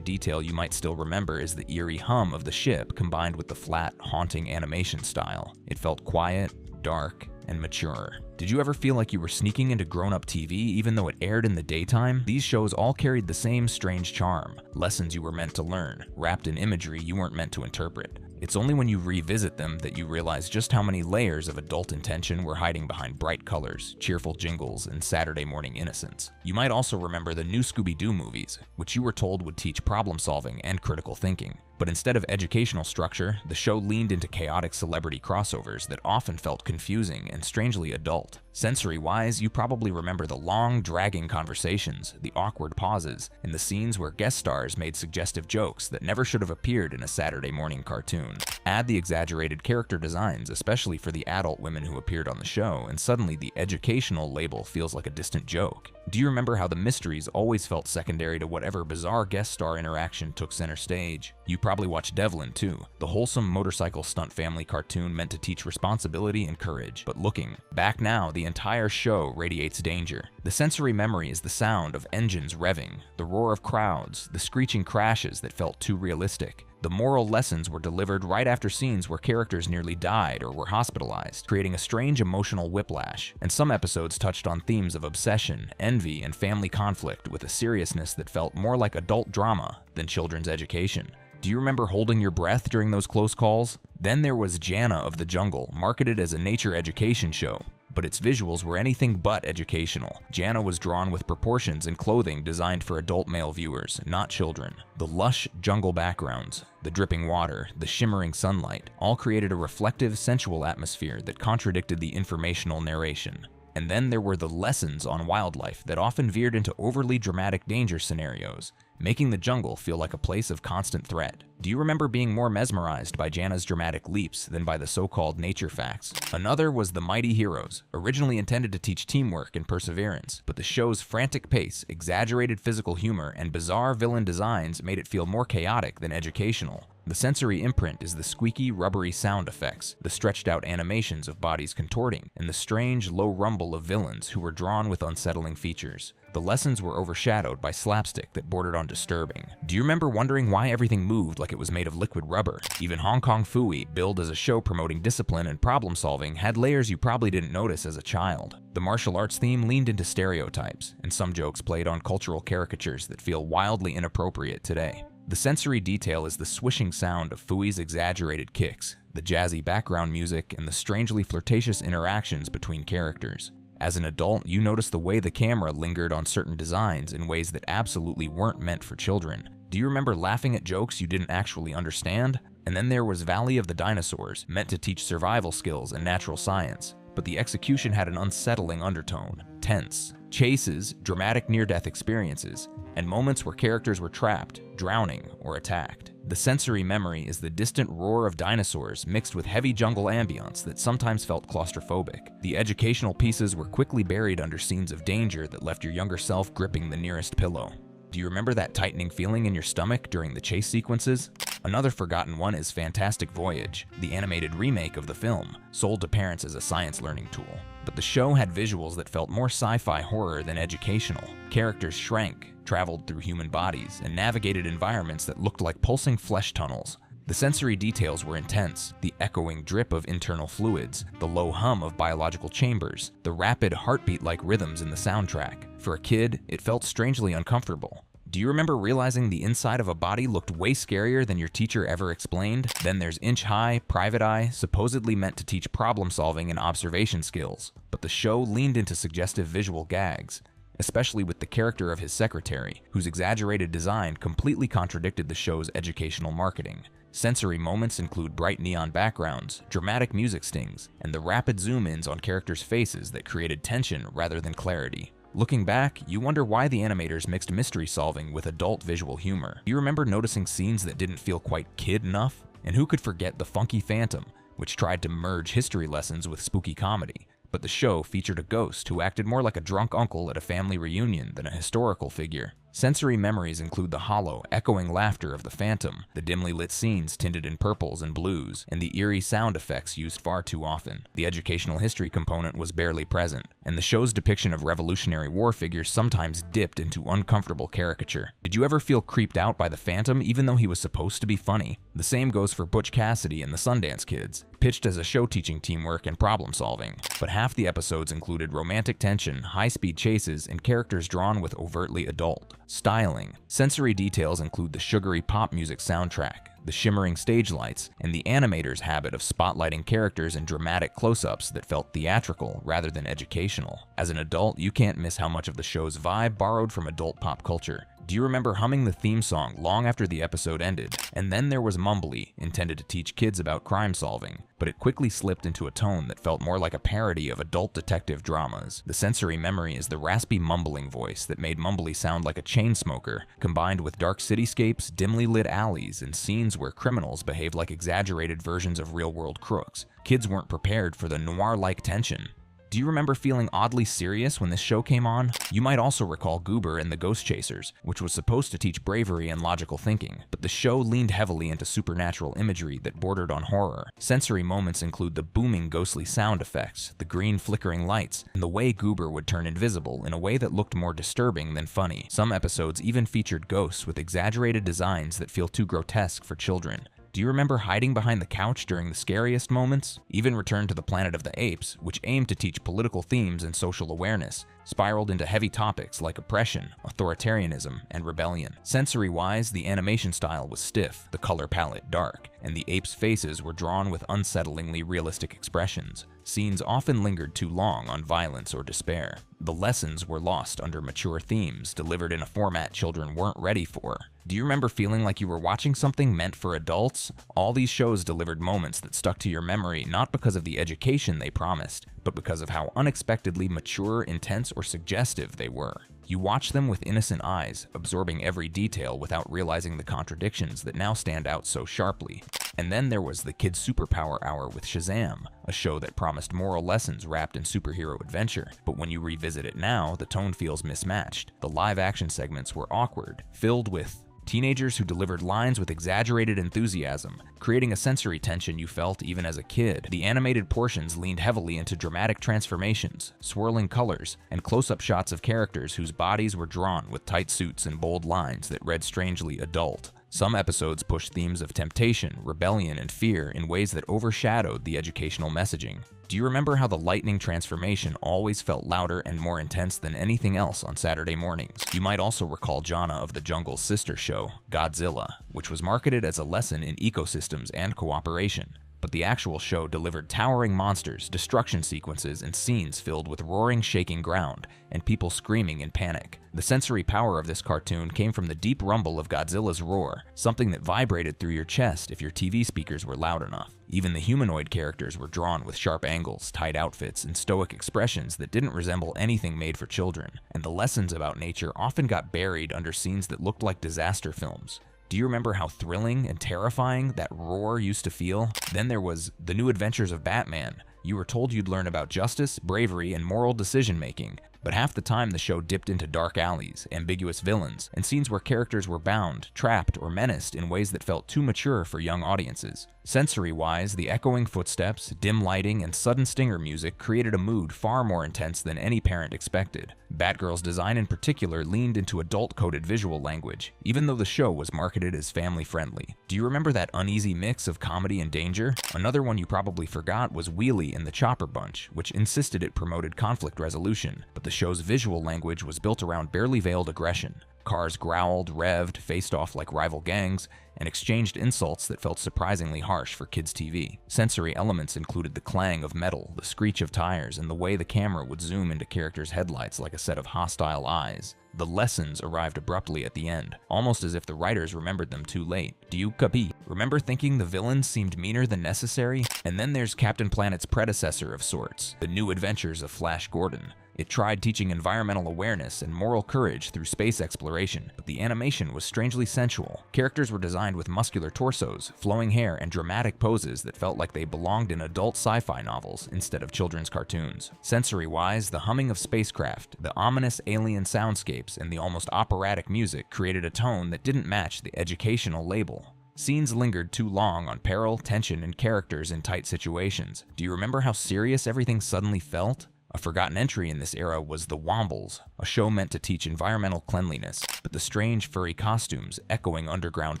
detail you might still remember is the eerie hum of the ship combined with the flat, haunting animation style. It felt quiet, dark, and mature. Did you ever feel like you were sneaking into grown-up TV even though it aired in the daytime? These shows all carried the same strange charm, lessons you were meant to learn, wrapped in imagery you weren't meant to interpret. It's only when you revisit them that you realize just how many layers of adult intention were hiding behind bright colors, cheerful jingles, and Saturday morning innocence. You might also remember the new Scooby-Doo movies, which you were told would teach problem-solving and critical thinking. But instead of educational structure, the show leaned into chaotic celebrity crossovers that often felt confusing and strangely adult. Sensory-wise, you probably remember the long, dragging conversations, the awkward pauses, and the scenes where guest stars made suggestive jokes that never should have appeared in a Saturday morning cartoon. Add the exaggerated character designs, especially for the adult women who appeared on the show, and suddenly the educational label feels like a distant joke. Do you remember how the mysteries always felt secondary to whatever bizarre guest star interaction took center stage? You probably watched Devlin too, the wholesome motorcycle stunt family cartoon meant to teach responsibility and courage. But looking back now, the entire show radiates danger. The sensory memory is the sound of engines revving, the roar of crowds, the screeching crashes that felt too realistic. The moral lessons were delivered right after scenes where characters nearly died or were hospitalized, creating a strange emotional whiplash. And some episodes touched on themes of obsession, envy, and family conflict with a seriousness that felt more like adult drama than children's education. Do you remember holding your breath during those close calls? Then there was Jana of the Jungle, marketed as a nature education show, but its visuals were anything but educational. Jana was drawn with proportions and clothing designed for adult male viewers, not children. The lush jungle backgrounds, the dripping water, the shimmering sunlight, all created a reflective, sensual atmosphere that contradicted the informational narration. And then there were the lessons on wildlife that often veered into overly dramatic danger scenarios, making the jungle feel like a place of constant threat. Do you remember being more mesmerized by Jana's dramatic leaps than by the so-called nature facts? Another was The Mighty Heroes, originally intended to teach teamwork and perseverance, but the show's frantic pace, exaggerated physical humor, and bizarre villain designs made it feel more chaotic than educational. The sensory imprint is the squeaky, rubbery sound effects, the stretched-out animations of bodies contorting, and the strange, low rumble of villains who were drawn with unsettling features. The lessons were overshadowed by slapstick that bordered on disturbing. Do you remember wondering why everything moved like it was made of liquid rubber? Even Hong Kong Phooey, billed as a show promoting discipline and problem-solving, had layers you probably didn't notice as a child. The martial arts theme leaned into stereotypes, and some jokes played on cultural caricatures that feel wildly inappropriate today. The sensory detail is the swishing sound of Phooey's exaggerated kicks, the jazzy background music, and the strangely flirtatious interactions between characters. As an adult, you notice the way the camera lingered on certain designs in ways that absolutely weren't meant for children. Do you remember laughing at jokes you didn't actually understand? And then there was Valley of the Dinosaurs, meant to teach survival skills and natural science, but the execution had an unsettling undertone. Tense chases, dramatic near-death experiences, and moments where characters were trapped, drowning, or attacked. The sensory memory is the distant roar of dinosaurs mixed with heavy jungle ambience that sometimes felt claustrophobic. The educational pieces were quickly buried under scenes of danger that left your younger self gripping the nearest pillow. Do you remember that tightening feeling in your stomach during the chase sequences? Another forgotten one is Fantastic Voyage, the animated remake of the film, sold to parents as a science learning tool. But the show had visuals that felt more sci-fi horror than educational. Characters shrank, traveled through human bodies, and navigated environments that looked like pulsing flesh tunnels. The sensory details were intense, the echoing drip of internal fluids, the low hum of biological chambers, the rapid heartbeat-like rhythms in the soundtrack. For a kid, it felt strangely uncomfortable. Do you remember realizing the inside of a body looked way scarier than your teacher ever explained? Then there's Inch High, Private Eye, supposedly meant to teach problem-solving and observation skills, but the show leaned into suggestive visual gags, especially with the character of his secretary, whose exaggerated design completely contradicted the show's educational marketing. Sensory moments include bright neon backgrounds, dramatic music stings, and the rapid zoom-ins on characters' faces that created tension rather than clarity. Looking back, you wonder why the animators mixed mystery solving with adult visual humor. Do you remember noticing scenes that didn't feel quite kid enough? And who could forget The Funky Phantom, which tried to merge history lessons with spooky comedy? But the show featured a ghost who acted more like a drunk uncle at a family reunion than a historical figure. Sensory memories include the hollow, echoing laughter of the phantom, the dimly lit scenes tinted in purples and blues, and the eerie sound effects used far too often. The educational history component was barely present, and the show's depiction of Revolutionary War figures sometimes dipped into uncomfortable caricature. Did you ever feel creeped out by the Phantom even though he was supposed to be funny? The same goes for Butch Cassidy and the Sundance Kids, pitched as a show teaching teamwork and problem solving, but half the episodes included romantic tension, high-speed chases, and characters drawn with overtly adult styling. Sensory details include the sugary pop music soundtrack, the shimmering stage lights, and the animator's habit of spotlighting characters in dramatic close-ups that felt theatrical rather than educational. As an adult, you can't miss how much of the show's vibe borrowed from adult pop culture. Do you remember humming the theme song long after the episode ended? And then there was Mumbly, intended to teach kids about crime solving, but it quickly slipped into a tone that felt more like a parody of adult detective dramas. The sensory memory is the raspy mumbling voice that made Mumbly sound like a chain smoker, combined with dark cityscapes, dimly lit alleys, and scenes where criminals behaved like exaggerated versions of real-world crooks. Kids weren't prepared for the noir-like tension. Do you remember feeling oddly serious when this show came on? You might also recall Goober and the Ghost Chasers, which was supposed to teach bravery and logical thinking, but the show leaned heavily into supernatural imagery that bordered on horror. Sensory moments include the booming ghostly sound effects, the green flickering lights, and the way Goober would turn invisible in a way that looked more disturbing than funny. Some episodes even featured ghosts with exaggerated designs that feel too grotesque for children. Do you remember hiding behind the couch during the scariest moments? Even Return to the Planet of the Apes, which aimed to teach political themes and social awareness, spiraled into heavy topics like oppression, authoritarianism, and rebellion. Sensory-wise, the animation style was stiff, the color palette dark, and the apes' faces were drawn with unsettlingly realistic expressions. Scenes often lingered too long on violence or despair. The lessons were lost under mature themes, delivered in a format children weren't ready for. Do you remember feeling like you were watching something meant for adults? All these shows delivered moments that stuck to your memory not because of the education they promised, but because of how unexpectedly mature, intense, or suggestive they were. You watched them with innocent eyes, absorbing every detail without realizing the contradictions that now stand out so sharply. And then there was the Kids Superpower Hour with Shazam, a show that promised moral lessons wrapped in superhero adventure, but when you revisit it now, the tone feels mismatched. The live-action segments were awkward, filled with teenagers who delivered lines with exaggerated enthusiasm, creating a sensory tension you felt even as a kid. The animated portions leaned heavily into dramatic transformations, swirling colors, and close-up shots of characters whose bodies were drawn with tight suits and bold lines that read strangely adult. Some episodes pushed themes of temptation, rebellion, and fear in ways that overshadowed the educational messaging. Do you remember how the lightning transformation always felt louder and more intense than anything else on Saturday mornings? You might also recall Jana of the Jungle's sister show, Godzilla, which was marketed as a lesson in ecosystems and cooperation. But the actual show delivered towering monsters, destruction sequences, and scenes filled with roaring, shaking ground, and people screaming in panic. The sensory power of this cartoon came from the deep rumble of Godzilla's roar, something that vibrated through your chest if your TV speakers were loud enough. Even the humanoid characters were drawn with sharp angles, tight outfits, and stoic expressions that didn't resemble anything made for children, and the lessons about nature often got buried under scenes that looked like disaster films. Do you remember how thrilling and terrifying that roar used to feel? Then there was The New Adventures of Batman. You were told you'd learn about justice, bravery, and moral decision-making, but half the time the show dipped into dark alleys, ambiguous villains, and scenes where characters were bound, trapped, or menaced in ways that felt too mature for young audiences. Sensory-wise, the echoing footsteps, dim lighting, and sudden stinger music created a mood far more intense than any parent expected. Batgirl's design in particular leaned into adult-coded visual language, even though the show was marketed as family-friendly. Do you remember that uneasy mix of comedy and danger? Another one you probably forgot was Wheelie and the Chopper Bunch, which insisted it promoted conflict resolution, but the show's visual language was built around barely veiled aggression. Cars growled, revved, faced off like rival gangs, and exchanged insults that felt surprisingly harsh for kids' TV. Sensory elements included the clang of metal, the screech of tires, and the way the camera would zoom into characters' headlights like a set of hostile eyes. The lessons arrived abruptly at the end, almost as if the writers remembered them too late. Do you copy? Remember thinking the villains seemed meaner than necessary? And then there's Captain Planet's predecessor of sorts, The New Adventures of Flash Gordon. It tried teaching environmental awareness and moral courage through space exploration, but the animation was strangely sensual. Characters were designed with muscular torsos, flowing hair, and dramatic poses that felt like they belonged in adult sci-fi novels instead of children's cartoons. Sensory-wise, the humming of spacecraft, the ominous alien soundscapes, and the almost operatic music created a tone that didn't match the educational label. Scenes lingered too long on peril, tension, and characters in tight situations. Do you remember how serious everything suddenly felt? A forgotten entry in this era was The Wombles, a show meant to teach environmental cleanliness, but the strange furry costumes, echoing underground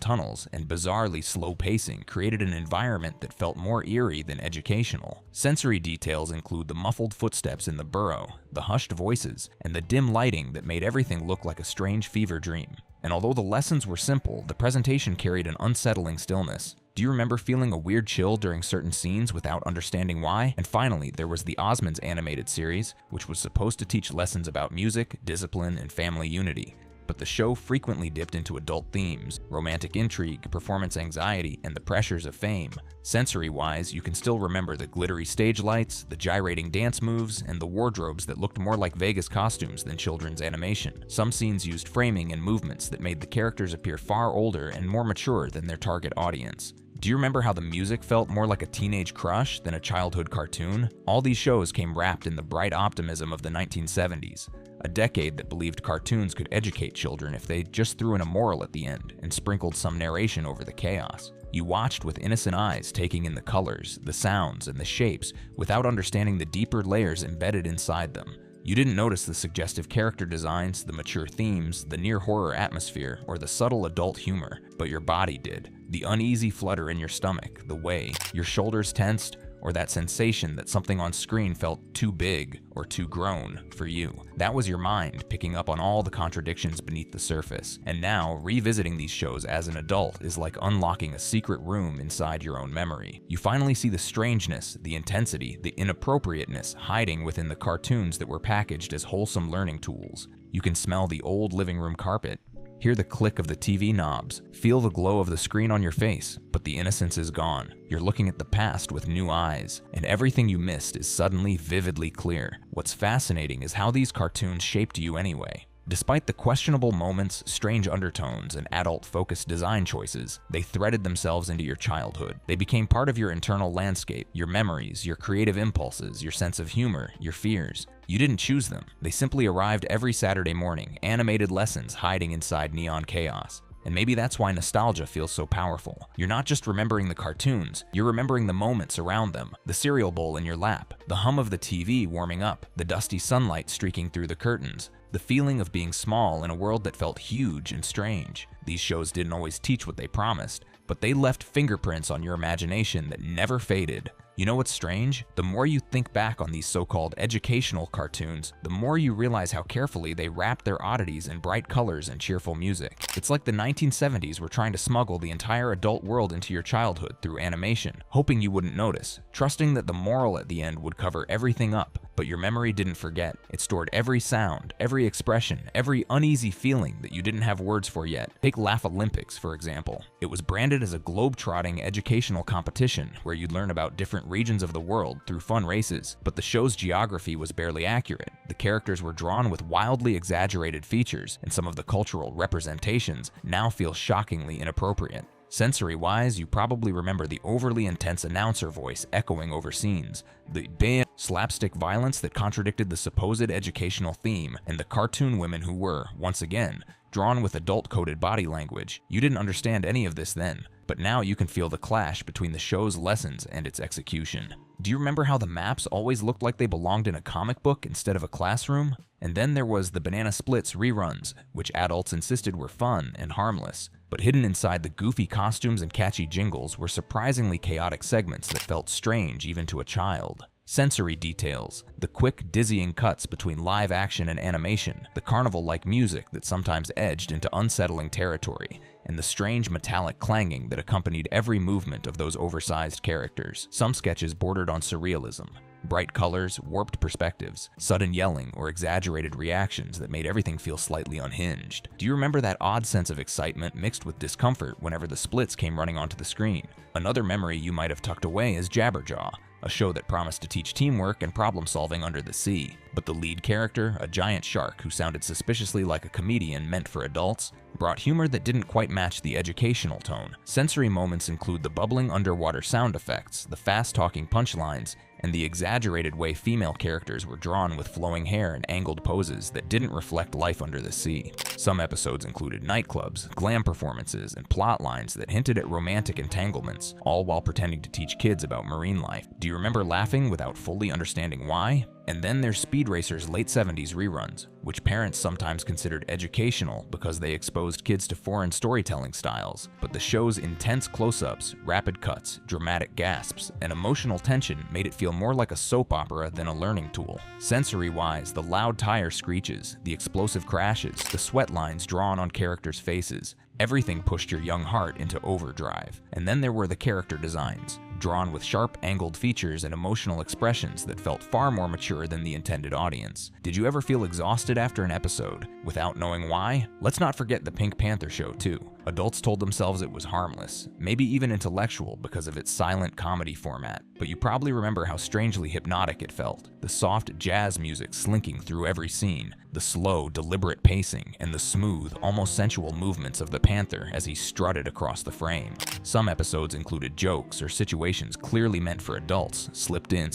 tunnels, and bizarrely slow pacing created an environment that felt more eerie than educational. Sensory details include the muffled footsteps in the burrow, the hushed voices, and the dim lighting that made everything look like a strange fever dream. And although the lessons were simple, the presentation carried an unsettling stillness. Do you remember feeling a weird chill during certain scenes without understanding why? And finally, there was the Osmonds animated series, which was supposed to teach lessons about music, discipline, and family unity. But the show frequently dipped into adult themes, romantic intrigue, performance anxiety, and the pressures of fame. Sensory-wise, you can still remember the glittery stage lights, the gyrating dance moves, and the wardrobes that looked more like Vegas costumes than children's animation. Some scenes used framing and movements that made the characters appear far older and more mature than their target audience. Do you remember how the music felt more like a teenage crush than a childhood cartoon? All these shows came wrapped in the bright optimism of the 1970s, a decade that believed cartoons could educate children if they just threw in a moral at the end and sprinkled some narration over the chaos. You watched with innocent eyes, taking in the colors, the sounds, and the shapes without understanding the deeper layers embedded inside them. You didn't notice the suggestive character designs, the mature themes, the near-horror atmosphere, or the subtle adult humor, but your body did. The uneasy flutter in your stomach, the way your shoulders tensed, or that sensation that something on screen felt too big or too grown for you. That was your mind picking up on all the contradictions beneath the surface. And now, revisiting these shows as an adult is like unlocking a secret room inside your own memory. You finally see the strangeness, the intensity, the inappropriateness hiding within the cartoons that were packaged as wholesome learning tools. You can smell the old living room carpet, hear the click of the TV knobs, feel the glow of the screen on your face, but the innocence is gone. You're looking at the past with new eyes, and everything you missed is suddenly vividly clear. What's fascinating is how these cartoons shaped you anyway. Despite the questionable moments, strange undertones, and adult-focused design choices, they threaded themselves into your childhood. They became part of your internal landscape, your memories, your creative impulses, your sense of humor, your fears. You didn't choose them. They simply arrived every Saturday morning, animated lessons hiding inside neon chaos. And maybe that's why nostalgia feels so powerful. You're not just remembering the cartoons, you're remembering the moments around them, the cereal bowl in your lap, the hum of the TV warming up, the dusty sunlight streaking through the curtains, the feeling of being small in a world that felt huge and strange. These shows didn't always teach what they promised, but they left fingerprints on your imagination that never faded. You know what's strange? The more you think back on these so-called educational cartoons, the more you realize how carefully they wrapped their oddities in bright colors and cheerful music. It's like the 1970s were trying to smuggle the entire adult world into your childhood through animation, hoping you wouldn't notice, trusting that the moral at the end would cover everything up. But your memory didn't forget. It stored every sound, every expression, every uneasy feeling that you didn't have words for yet. Take Laugh Olympics, for example. It was branded as a globe-trotting educational competition where you'd learn about different regions of the world through fun races, but the show's geography was barely accurate. The characters were drawn with wildly exaggerated features, and some of the cultural representations now feel shockingly inappropriate. Sensory-wise, you probably remember the overly intense announcer voice echoing over scenes, the bam slapstick violence that contradicted the supposed educational theme, and the cartoon women who were, once again, drawn with adult-coded body language. You didn't understand any of this then, but now you can feel the clash between the show's lessons and its execution. Do you remember how the maps always looked like they belonged in a comic book instead of a classroom? And then there was the Banana Splits reruns, which adults insisted were fun and harmless. But hidden inside the goofy costumes and catchy jingles were surprisingly chaotic segments that felt strange even to a child. Sensory details, the quick, dizzying cuts between live action and animation, the carnival-like music that sometimes edged into unsettling territory, and the strange metallic clanging that accompanied every movement of those oversized characters. Some sketches bordered on surrealism. Bright colors, warped perspectives, sudden yelling, or exaggerated reactions that made everything feel slightly unhinged. Do you remember that odd sense of excitement mixed with discomfort whenever the splits came running onto the screen? Another memory you might have tucked away is Jabberjaw, a show that promised to teach teamwork and problem-solving under the sea. But the lead character, a giant shark who sounded suspiciously like a comedian meant for adults, brought humor that didn't quite match the educational tone. Sensory moments include the bubbling underwater sound effects, the fast-talking punchlines, and the exaggerated way female characters were drawn with flowing hair and angled poses that didn't reflect life under the sea. Some episodes included nightclubs, glam performances, and plot lines that hinted at romantic entanglements, all while pretending to teach kids about marine life. Do you remember laughing without fully understanding why? And then there's Speed Racer's late 70s reruns, which parents sometimes considered educational because they exposed kids to foreign storytelling styles. But the show's intense close-ups, rapid cuts, dramatic gasps, and emotional tension made it feel more like a soap opera than a learning tool. Sensory-wise, the loud tire screeches, the explosive crashes, the sweat lines drawn on characters' faces, everything pushed your young heart into overdrive. And then there were the character designs, drawn with sharp, angled features and emotional expressions that felt far more mature than the intended audience. Did you ever feel exhausted after an episode, without knowing why? Let's not forget the Pink Panther show, too. Adults told themselves it was harmless, maybe even intellectual because of its silent comedy format, but you probably remember how strangely hypnotic it felt. The soft jazz music slinking through every scene, the slow, deliberate pacing, and the smooth, almost sensual movements of the panther as he strutted across the frame. Some episodes included jokes or situations clearly meant for adults slipped in,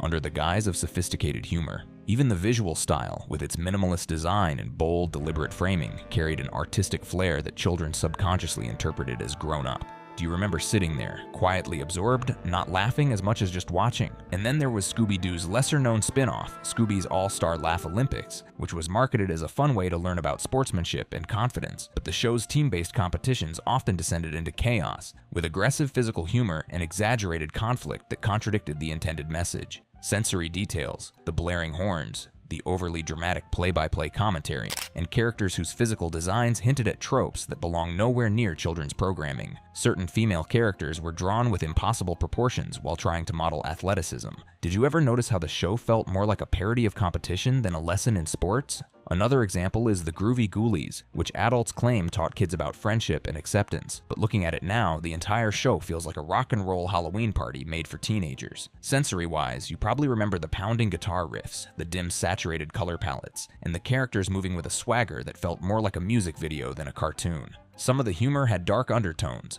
under the guise of sophisticated humor. Even the visual style, with its minimalist design and bold, deliberate framing, carried an artistic flair that children subconsciously interpreted as grown-up. Do you remember sitting there, quietly absorbed, not laughing as much as just watching? And then there was Scooby-Doo's lesser-known spin-off, Scooby's All-Star Laugh Olympics, which was marketed as a fun way to learn about sportsmanship and confidence. But the show's team-based competitions often descended into chaos, with aggressive physical humor and exaggerated conflict that contradicted the intended message. Sensory details, the blaring horns, the overly dramatic play-by-play commentary, and characters whose physical designs hinted at tropes that belong nowhere near children's programming. Certain female characters were drawn with impossible proportions while trying to model athleticism. Did you ever notice how the show felt more like a parody of competition than a lesson in sports? Another example is the Groovy Ghoulies, which adults claim taught kids about friendship and acceptance. But looking at it now, the entire show feels like a rock and roll Halloween party made for teenagers. Sensory-wise, you probably remember the pounding guitar riffs, the dim saturated color palettes, and the characters moving with a swagger that felt more like a music video than a cartoon. Some of the humor had dark undertones,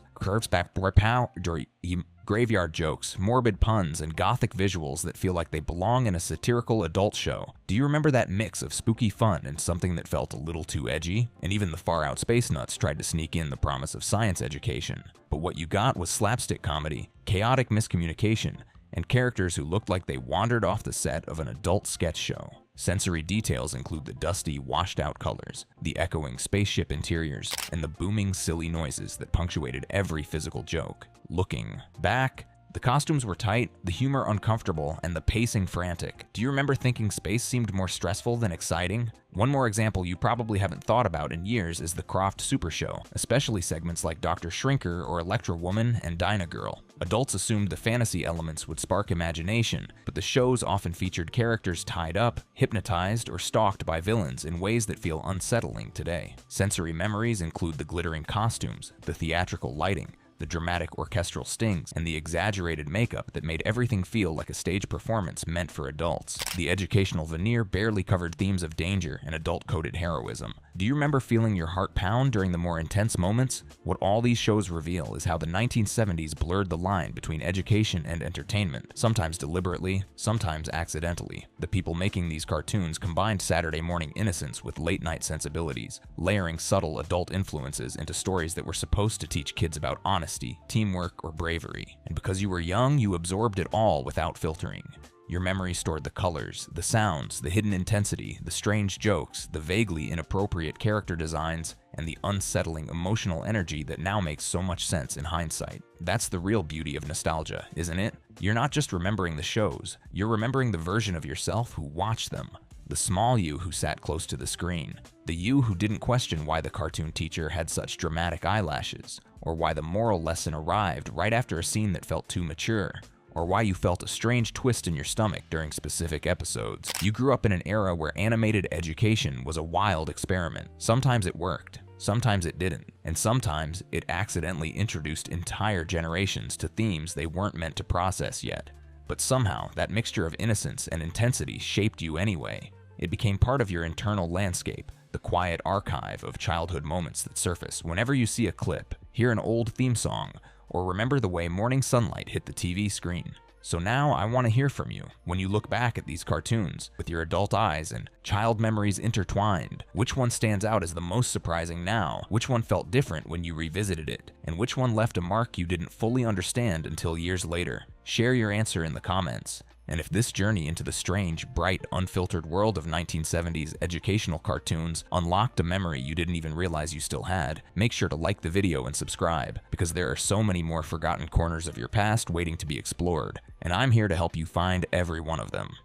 graveyard jokes, morbid puns, and gothic visuals that feel like they belong in a satirical adult show. Do you remember that mix of spooky fun and something that felt a little too edgy? And even the far-out space nuts tried to sneak in the promise of science education. But what you got was slapstick comedy, chaotic miscommunication, and characters who looked like they wandered off the set of an adult sketch show. Sensory details include the dusty, washed-out colors, the echoing spaceship interiors, and the booming, silly noises that punctuated every physical joke. Looking back, the costumes were tight, the humor uncomfortable, and the pacing frantic. Do you remember thinking space seemed more stressful than exciting? One more example you probably haven't thought about in years is the Croft Super Show, especially segments like Dr. Shrinker or Electra Woman and Dinah Girl. Adults assumed the fantasy elements would spark imagination, but the shows often featured characters tied up, hypnotized, or stalked by villains in ways that feel unsettling today. Sensory memories include the glittering costumes, the theatrical lighting, the dramatic orchestral stings, and the exaggerated makeup that made everything feel like a stage performance meant for adults. The educational veneer barely covered themes of danger and adult-coded heroism. Do you remember feeling your heart pound during the more intense moments? What all these shows reveal is how the 1970s blurred the line between education and entertainment, sometimes deliberately, sometimes accidentally. The people making these cartoons combined Saturday morning innocence with late-night sensibilities, layering subtle adult influences into stories that were supposed to teach kids about honesty, teamwork, or bravery. And because you were young, you absorbed it all without filtering. Your memory stored the colors, the sounds, the hidden intensity, the strange jokes, the vaguely inappropriate character designs, and the unsettling emotional energy that now makes so much sense in hindsight. That's the real beauty of nostalgia, isn't it? You're not just remembering the shows, you're remembering the version of yourself who watched them. The small you who sat close to the screen. The you who didn't question why the cartoon teacher had such dramatic eyelashes, or why the moral lesson arrived right after a scene that felt too mature, or why you felt a strange twist in your stomach during specific episodes. You grew up in an era where animated education was a wild experiment. Sometimes it worked, sometimes it didn't, and sometimes it accidentally introduced entire generations to themes they weren't meant to process yet. But somehow, that mixture of innocence and intensity shaped you anyway. It became part of your internal landscape, the quiet archive of childhood moments that surface whenever you see a clip, hear an old theme song, or remember the way morning sunlight hit the TV screen. So now I want to hear from you. When you look back at these cartoons, with your adult eyes and child memories intertwined, which one stands out as the most surprising now? Which one felt different when you revisited it? And which one left a mark you didn't fully understand until years later? Share your answer in the comments. And if this journey into the strange, bright, unfiltered world of 1970s educational cartoons unlocked a memory you didn't even realize you still had, make sure to like the video and subscribe, because there are so many more forgotten corners of your past waiting to be explored, and I'm here to help you find every one of them.